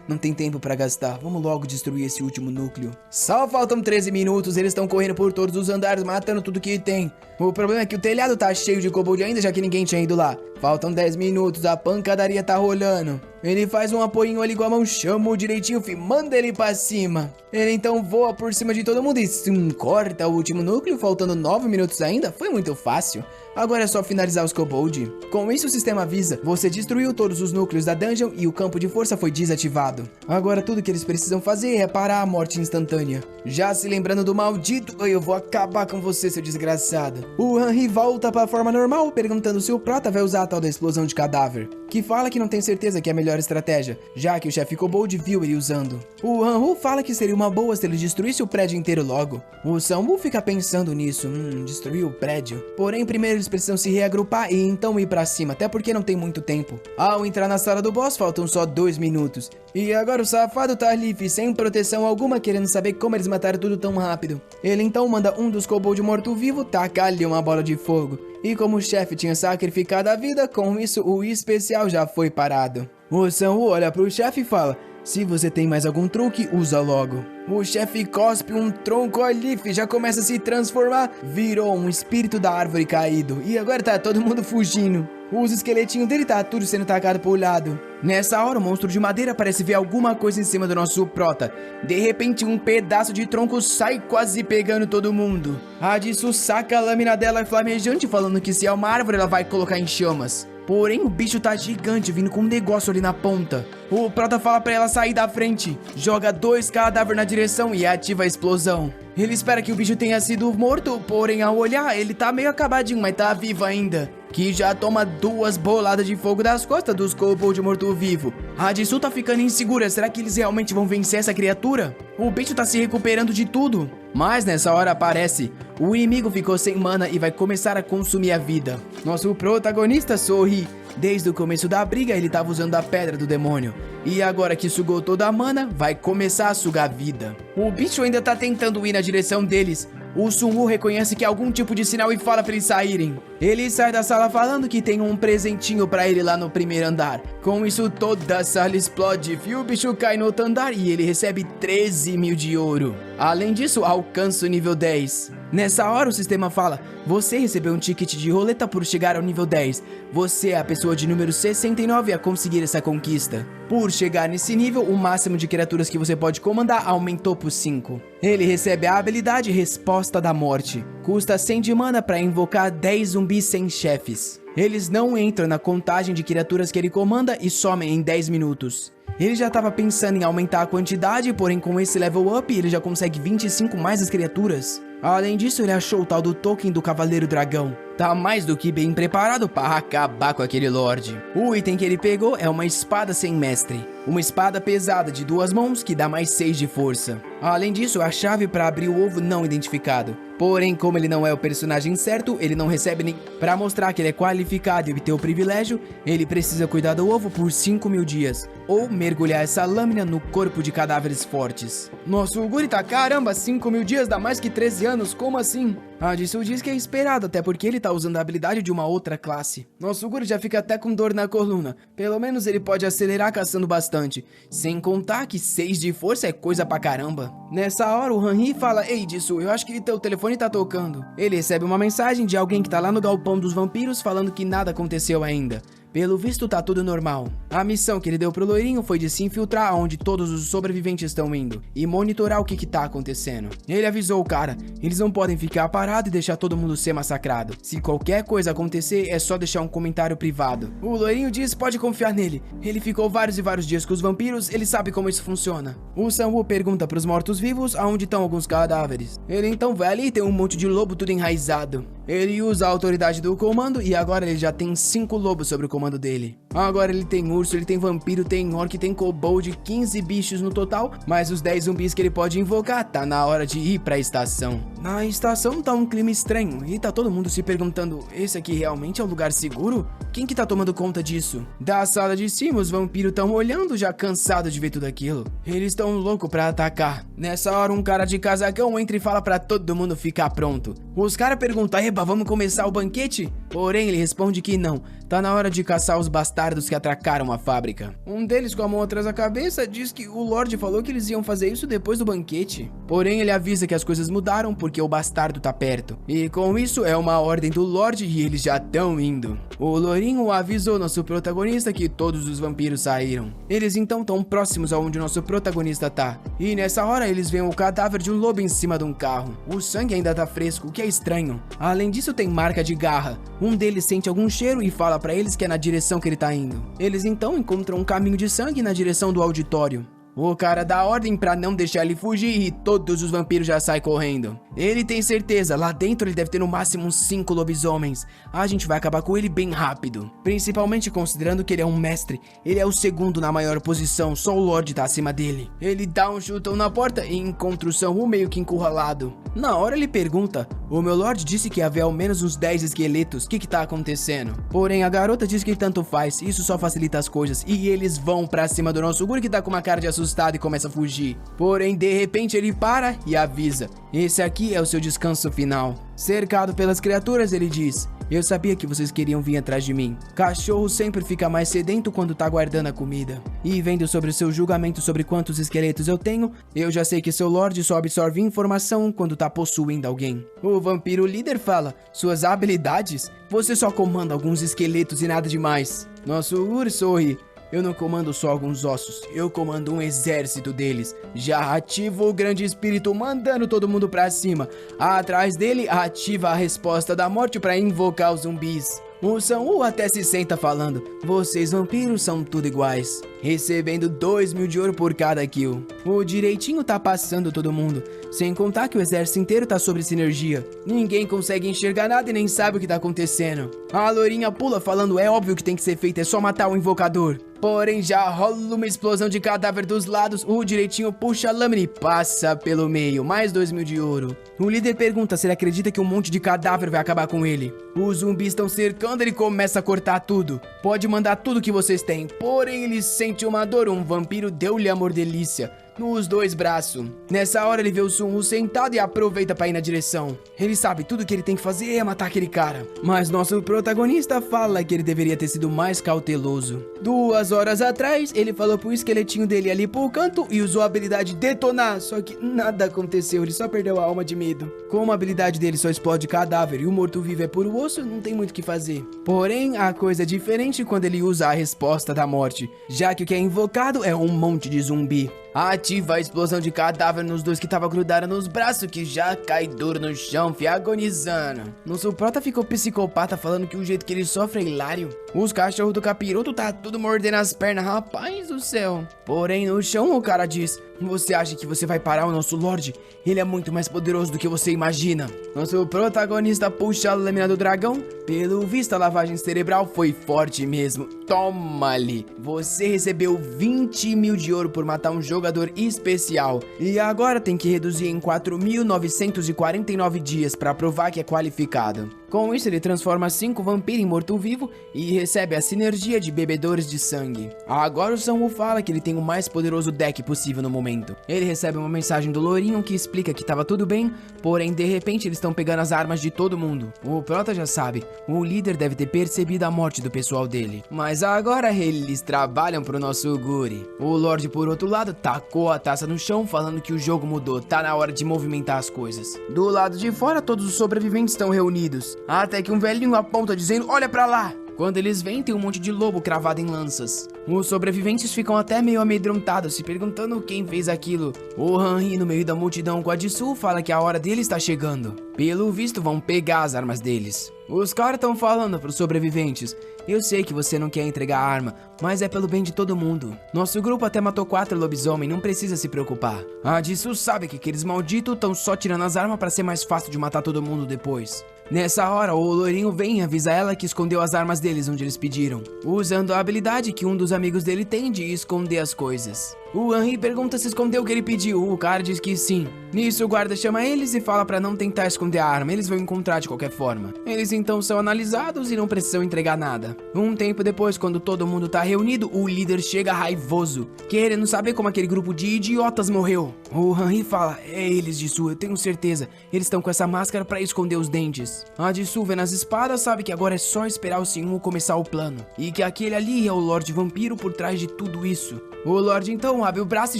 B: não tem tempo pra gastar, vamos logo destruir esse último núcleo. Só faltam 13 minutos, eles estão correndo por todos os andares, matando tudo que tem. O problema é que o telhado tá cheio de kobold ainda, já que ninguém tinha ido lá. Faltam 10 minutos, a pancadaria tá rolando. Ele faz um apoio ali com a mão, chama o direitinho, manda ele pra cima. Ele então voa por cima de todo mundo e corta o último núcleo, faltando 9 minutos ainda. Foi muito fácil. Agora é só finalizar os kobold. Com isso o sistema avisa, você destruiu todos os núcleos da dungeon e o campo de força foi desativado. Agora tudo que eles precisam fazer é parar a morte instantânea. Já se lembrando do maldito, eu vou acabar com você, seu desgraçado. O Henry volta pra forma normal, perguntando se o Prota vai usar a tal da explosão de cadáver, que fala que não tem certeza que é a melhor estratégia, já que o chefe kobold viu ele usando. O Hanhu fala que seria uma boa se ele destruísse o prédio inteiro logo. O Sambu fica pensando nisso, destruir o prédio. Porém, primeiro eles precisam se reagrupar e então ir pra cima, até porque não tem muito tempo. Ao entrar na sala do boss, faltam só 2 minutos. E agora o safado tá ali, sem proteção alguma, querendo saber como eles mataram tudo tão rápido. Ele então manda um dos kobold morto-vivo tacar-lhe uma bola de fogo. E como o chefe tinha sacrificado a vida, com isso o especial já foi parado. O Sanwu olha pro chefe e fala: se você tem mais algum truque, usa logo. O chefe cospe um tronco ali, já começa a se transformar. Virou um espírito da árvore caído. E agora tá todo mundo fugindo. Os esqueletinhos dele tá tudo sendo tacado pro lado. Nessa hora, o monstro de madeira parece ver alguma coisa em cima do nosso Prota. De repente, um pedaço de tronco sai quase pegando todo mundo. A Jisoo saca a lâmina dela flamejante, falando que se é uma árvore, ela vai colocar em chamas. Porém, o bicho tá gigante, vindo com um negócio ali na ponta. O Prota fala pra ela sair da frente, joga 2 cadáveres na direção e ativa a explosão. Ele espera que o bicho tenha sido morto, porém ao olhar, ele tá meio acabadinho, mas tá vivo ainda. Que já toma 2 boladas de fogo das costas dos kobold morto-vivo. A Jisoo tá ficando insegura, será que eles realmente vão vencer essa criatura? O bicho tá se recuperando de tudo. Mas nessa hora aparece, o inimigo ficou sem mana e vai começar a consumir a vida. Nosso protagonista sorri. Desde o começo da briga ele tava usando a pedra do demônio. E agora que sugou toda a mana, vai começar a sugar a vida. O bicho ainda tá tentando ir na direção deles. O Sunwoo reconhece que é algum tipo de sinal e fala pra eles saírem. Ele sai da sala falando que tem um presentinho pra ele lá no primeiro andar. Com isso toda a sala explode e o bicho cai no outro andar e ele recebe 13 mil de ouro. Além disso, alcança o nível 10. Nessa hora o sistema fala: você recebeu um ticket de roleta por chegar ao nível 10. Você é a pessoa de número 69 a conseguir essa conquista. Por chegar nesse nível, o máximo de criaturas que você pode comandar aumentou por 5. Ele recebe a habilidade Resposta da Morte. Custa 100 de mana para invocar 10 zumbis sem chefes. Eles não entram na contagem de criaturas que ele comanda e somem em 10 minutos. Ele já estava pensando em aumentar a quantidade, porém com esse level up ele já consegue 25 mais as criaturas. Além disso, ele achou o tal do token do Cavaleiro Dragão. Tá mais do que bem preparado para acabar com aquele Lorde. O item que ele pegou é uma espada sem mestre. Uma espada pesada de 2 mãos que dá mais 6 de força. Além disso, a chave para abrir o ovo não identificado. Porém, como ele não é o personagem certo, ele não recebe nem... Para mostrar que ele é qualificado e obter o privilégio, ele precisa cuidar do ovo por 5 mil dias. Ou mergulhar essa lâmina no corpo de cadáveres fortes. Nossa, o guri tá caramba, 5 mil dias dá mais que 13 anos, como assim? A Jisoo diz que é esperado, até porque ele tá usando a habilidade de uma outra classe. Nosso guri já fica até com dor na coluna. Pelo menos ele pode acelerar caçando bastante. Sem contar que 6 de força é coisa pra caramba. Nessa hora o Hanhi fala: ei Jisoo, eu acho que teu telefone tá tocando. Ele recebe uma mensagem de alguém que tá lá no galpão dos vampiros falando que nada aconteceu ainda. Pelo visto tá tudo normal. A missão que ele deu pro loirinho foi de se infiltrar onde todos os sobreviventes estão indo e monitorar o que tá acontecendo. Ele avisou o cara: eles não podem ficar parados e deixar todo mundo ser massacrado. Se qualquer coisa acontecer, é só deixar um comentário privado. O loirinho diz: pode confiar nele. Ele ficou vários e vários dias com os vampiros, ele sabe como isso funciona. O Sanwoo pergunta pros mortos-vivos aonde estão alguns cadáveres. Ele então vai ali e tem um monte de lobo tudo enraizado. Ele usa a autoridade do comando e agora ele já tem 5 lobos sobre o comando dele. Agora ele tem urso, ele tem vampiro, tem orc, tem kobold, 15 bichos no total, mas os 10 zumbis que ele pode invocar. Tá na hora de ir pra estação. Na estação tá um clima estranho e tá todo mundo se perguntando: esse aqui realmente é um lugar seguro? Quem que tá tomando conta disso? Da sala de cima os vampiros tão olhando, já cansados de ver tudo aquilo. Eles tão loucos pra atacar. Nessa hora um cara de casacão entra e fala pra todo mundo ficar pronto. Os caras perguntam: eba, vamos começar o banquete? Porém ele responde que não. Tá na hora de caçar os bastardos que atracaram a fábrica.
A: Um deles, com a mão atrás da cabeça, diz que o Lorde falou que eles iam fazer isso depois do banquete.
B: Porém, ele avisa que as coisas mudaram porque o bastardo tá perto. E com isso, é uma ordem do Lorde e eles já estão indo. O Lourinho avisou nosso protagonista que todos os vampiros saíram. Eles então estão próximos aonde o nosso protagonista tá. E nessa hora, eles veem o cadáver de um lobo em cima de um carro. O sangue ainda tá fresco, o que é estranho. Além disso, tem marca de garra. Um deles sente algum cheiro e fala pra eles que é na direção que ele tá indo. Eles então encontram um caminho de sangue na direção do auditório. O cara dá ordem pra não deixar ele fugir e todos os vampiros já saem correndo. Ele tem certeza, lá dentro ele deve ter no máximo uns 5 lobisomens. A gente vai acabar com ele bem rápido. Principalmente considerando que ele é um mestre. Ele é o segundo na maior posição, só o Lorde tá acima dele. Ele dá um chutão na porta e encontra o Sun-Woo meio que encurralado. Na hora ele pergunta, o meu Lorde disse que havia ao menos uns 10 esqueletos, o que tá acontecendo? Porém a garota diz que tanto faz, isso só facilita as coisas. E eles vão pra cima do nosso Guri que tá com uma cara de assustado e começa a fugir. Porém de repente ele para e avisa, esse aqui é o seu descanso final. Cercado pelas criaturas, ele diz, eu sabia que vocês queriam vir atrás de mim. Cachorro sempre fica mais sedento quando tá guardando a comida. E vendo sobre o seu julgamento sobre quantos esqueletos eu tenho, eu já sei que seu Lorde só absorve informação quando tá possuindo alguém. O vampiro líder fala, suas habilidades? Você só comanda alguns esqueletos e nada demais. Nosso urso sorri. Eu não comando só alguns ossos, eu comando um exército deles. Já ativa o grande espírito mandando todo mundo pra cima. Atrás dele ativa a resposta da morte pra invocar os zumbis. O Sun-Woo até se senta falando, vocês vampiros são tudo iguais, recebendo 2.000 de ouro por cada kill. O direitinho tá passando todo mundo, sem contar que o exército inteiro tá sobre sinergia. Ninguém consegue enxergar nada e nem sabe o que tá acontecendo. A lourinha pula falando, é óbvio que tem que ser feito, é só matar o invocador. Porém já rola uma explosão de cadáver dos lados, o direitinho puxa a lâmina e passa pelo meio, mais 2.000 de ouro. O líder pergunta se ele acredita que um monte de cadáver vai acabar com ele. Os zumbis estão cercando, ele começa a cortar tudo. Pode mandar tudo que vocês têm, porém ele sente uma dor, um vampiro deu-lhe a mordelícia nos 2 braços. Nessa hora ele vê o Sun-Woo sentado e aproveita pra ir na direção. Ele sabe, tudo que ele tem que fazer é matar aquele cara. Mas nosso protagonista fala que ele deveria ter sido mais cauteloso. 2 horas atrás, ele falou pro esqueletinho dele ali pro canto e usou a habilidade detonar, só que nada aconteceu, ele só perdeu a alma de medo. Como a habilidade dele só explode cadáver e o morto-vivo é puro osso, não tem muito o que fazer. Porém, a coisa é diferente quando ele usa a resposta da morte, já que o que é invocado é um monte de zumbi. Ativa a explosão de cadáver nos 2 que tava grudado nos braços, que já cai duro no chão, agonizando. Nosso prota ficou psicopata falando que o jeito que ele sofre é hilário. Os cachorros do capiroto tá tudo mordendo as pernas, rapaz do céu. Porém no chão o cara diz, você acha que você vai parar o nosso Lorde? Ele é muito mais poderoso do que você imagina. Nosso protagonista puxa a lâmina do dragão. Pelo visto a lavagem cerebral foi forte mesmo. Toma-lhe. Você recebeu 20.000 de ouro por matar um jogador especial. E agora tem que reduzir em 4.949 dias para provar que é qualificado. Com isso ele transforma 5 vampiros em morto-vivo e recebe a sinergia de bebedores de sangue. Agora o Sun-Woo fala que ele tem o mais poderoso deck possível no momento. Ele recebe uma mensagem do Lourinho que explica que tava tudo bem, porém de repente eles estão pegando as armas de todo mundo. O prota já sabe, o líder deve ter percebido a morte do pessoal dele. Mas agora eles trabalham pro nosso Guri. O Lorde por outro lado tacou a taça no chão falando que o jogo mudou, tá na hora de movimentar as coisas. Do lado de fora todos os sobreviventes estão reunidos, até que um velhinho aponta dizendo, olha pra lá! Quando eles vêm, tem um monte de lobo cravado em lanças. Os sobreviventes ficam até meio amedrontados, se perguntando quem fez aquilo. O Han-Hi, no meio da multidão com a Jisoo, fala que a hora dele está chegando. Pelo visto, vão pegar as armas deles. Os caras estão falando pros sobreviventes, eu sei que você não quer entregar a arma, mas é pelo bem de todo mundo. Nosso grupo até matou 4 lobisomens, não precisa se preocupar. A Jisoo sabe que aqueles malditos estão só tirando as armas pra ser mais fácil de matar todo mundo depois. Nessa hora, o Lourinho vem e avisa ela que escondeu as armas deles onde eles pediram, usando a habilidade que um dos amigos dele tem de esconder as coisas. O Henry pergunta se escondeu o que ele pediu, o cara diz que sim. Nisso o guarda chama eles e fala pra não tentar esconder a arma, eles vão encontrar de qualquer forma. Eles então são analisados e não precisam entregar nada. Um tempo depois, quando todo mundo tá reunido, o líder chega raivoso, querendo saber como aquele grupo de idiotas morreu. O Henry fala, é eles, Jisoo, eu tenho certeza, eles estão com essa máscara pra esconder os dentes. A Jisoo vê nas espadas, sabe que agora é só esperar o Senhor começar o plano, e que aquele ali é o Lorde Vampiro por trás de tudo isso. O Lorde então abre o braço e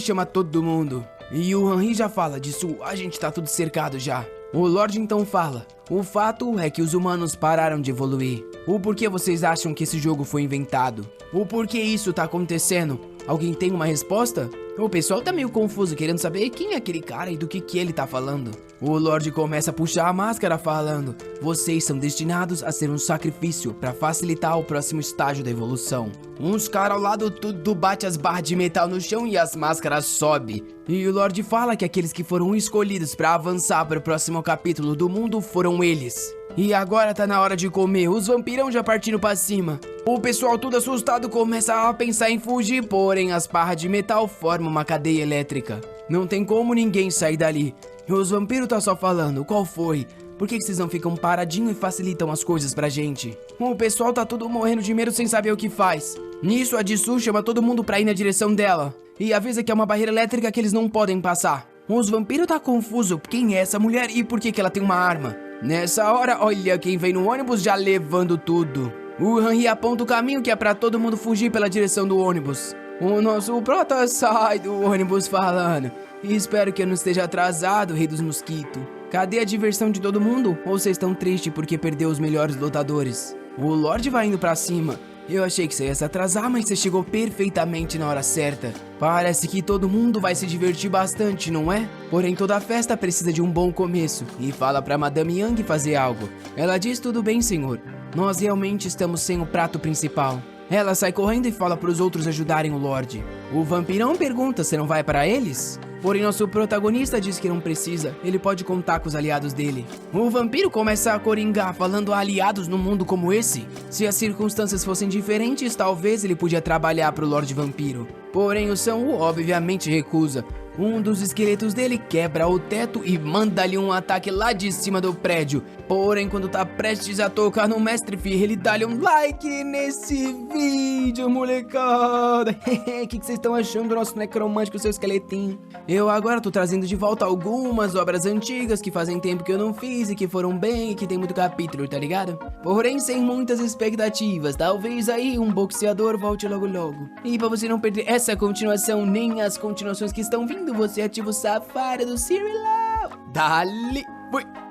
B: chama todo mundo. E o Henry já fala, Jisoo, a gente tá tudo cercado já. O Lorde então fala, o fato é que os humanos pararam de evoluir. O porquê vocês acham que esse jogo foi inventado? O porquê isso tá acontecendo? Alguém tem uma resposta? O pessoal tá meio confuso, querendo saber quem é aquele cara e do que ele tá falando. O Lorde começa a puxar a máscara falando, vocês são destinados a ser um sacrifício pra facilitar o próximo estágio da evolução. Uns caras ao lado tudo bate as barras de metal no chão e as máscaras sobem. E o Lorde fala que aqueles que foram escolhidos pra avançar para o próximo capítulo do mundo foram eles. E agora tá na hora de comer, os vampirão já partindo pra cima. O pessoal tudo assustado começa a pensar em fugir, porém as barras de metal formam uma cadeia elétrica. Não tem como ninguém sair dali. E os vampiros tá só falando, qual foi? Por que vocês não ficam paradinho e facilitam as coisas pra gente? O pessoal tá tudo morrendo de medo sem saber o que faz. Nisso a Jisoo chama todo mundo pra ir na direção dela. E avisa que é uma barreira elétrica que eles não podem passar. Os vampiros tá confuso, quem é essa mulher e por que ela tem uma arma? Nessa hora, olha quem vem no ônibus já levando tudo. O Henry aponta o caminho que é pra todo mundo fugir pela direção do ônibus. O nosso prota sai do ônibus falando, espero que eu não esteja atrasado, rei dos mosquitos. Cadê a diversão de todo mundo? Ou vocês estão tristes porque perdeu os melhores lutadores? O Lorde vai indo pra cima. Eu achei que você ia se atrasar, mas você chegou perfeitamente na hora certa. Parece que todo mundo vai se divertir bastante, não é? Porém, toda festa precisa de um bom começo. E fala pra Madame Yang fazer algo. Ela diz, tudo bem, senhor. Nós realmente estamos sem o prato principal. Ela sai correndo e fala pros outros ajudarem o Lorde. O vampirão pergunta se não vai para eles. Porém, nosso protagonista diz que não precisa, ele pode contar com os aliados dele. O vampiro começa a coringar, falando a aliados num mundo como esse. Se as circunstâncias fossem diferentes, talvez ele podia trabalhar pro Lorde Vampiro. Porém, o Sang-woo obviamente recusa. Um dos esqueletos dele quebra o teto e manda-lhe um ataque lá de cima do prédio. Porém, quando tá prestes a tocar no Mestre Fi, ele dá-lhe um like nesse vídeo, molecada. O que vocês estão achando do nosso necromante, seu esqueletinho? Eu agora tô trazendo de volta algumas obras antigas que fazem tempo que eu não fiz e que foram bem e que tem muito capítulo, tá ligado? Porém, sem muitas expectativas, talvez aí um boxeador volte logo logo. E pra você não perder essa continuação, nem as continuações que estão vindo, você ativa o Safari do Serial. Dali, fui!